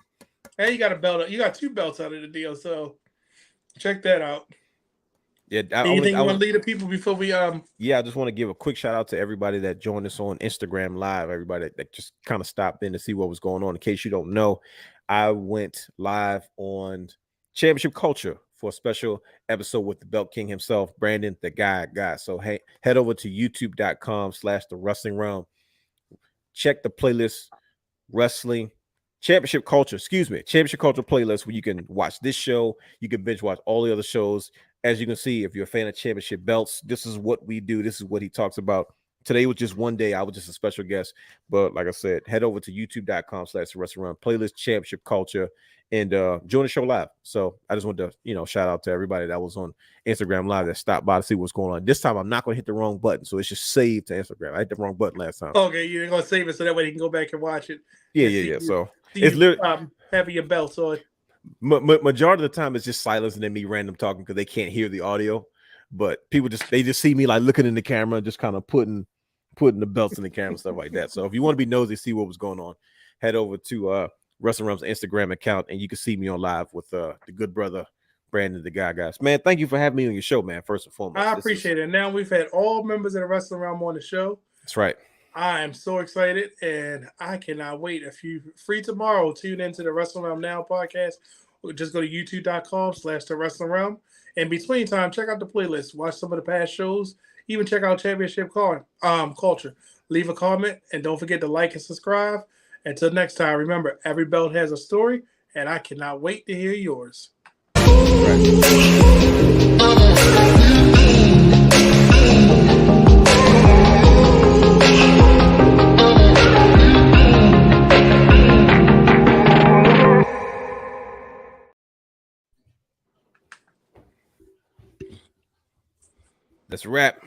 and you got a belt. You got 2 belts out of the deal. So check that out. Yeah, anything you want to lead the people before we Yeah, I just want to give a quick shout out to everybody that joined us on Instagram Live. Everybody that just kind of stopped in to see what was going on. In case you don't know, I went live on Championship Culture for a special episode with the Belt King himself, Brandon, the guy. So hey, head over to youtube.com/the Wrestling Realm. Check the playlist, Wrestling Championship Culture playlist, where you can watch this show. You can binge watch all the other shows. As you can see, if you're a fan of championship belts, this is what we do. This is what he talks about. Today was just one day. I was just a special guest. But like I said, head over to youtube.com/Wrestling Realm, playlist Championship Culture, and join the show live. So I just want to, shout out to everybody that was on Instagram Live that stopped by to see what's going on. This time I'm not going to hit the wrong button. So it's just saved to Instagram. I hit the wrong button last time. Okay, you're going to save it so that way you can go back and watch it. Yeah. So it's literally having your belts on. Majority of the time it's just silence and then me random talking because they can't hear the audio, but people just see me like looking in the camera, just kind of putting the belts in the camera, stuff like that. So if you want to be nosy, see what was going on, head over to Wrestling Realm's Instagram account and you can see me on live with the good brother Brandon, the guy. Guys, man, thank you for having me on your show, man. First and foremost, I appreciate it. Now we've had all members of the Wrestling Realm on the show. That's right. I am so excited, and I cannot wait. If you're free tomorrow, tune into the Wrestling Realm Now podcast. Just go to youtube.com/the Wrestling Realm. In between time, check out the playlist. Watch some of the past shows. Even check out Championship Culture. Leave a comment, and don't forget to like and subscribe. Until next time, remember, every belt has a story, and I cannot wait to hear yours. That's a wrap.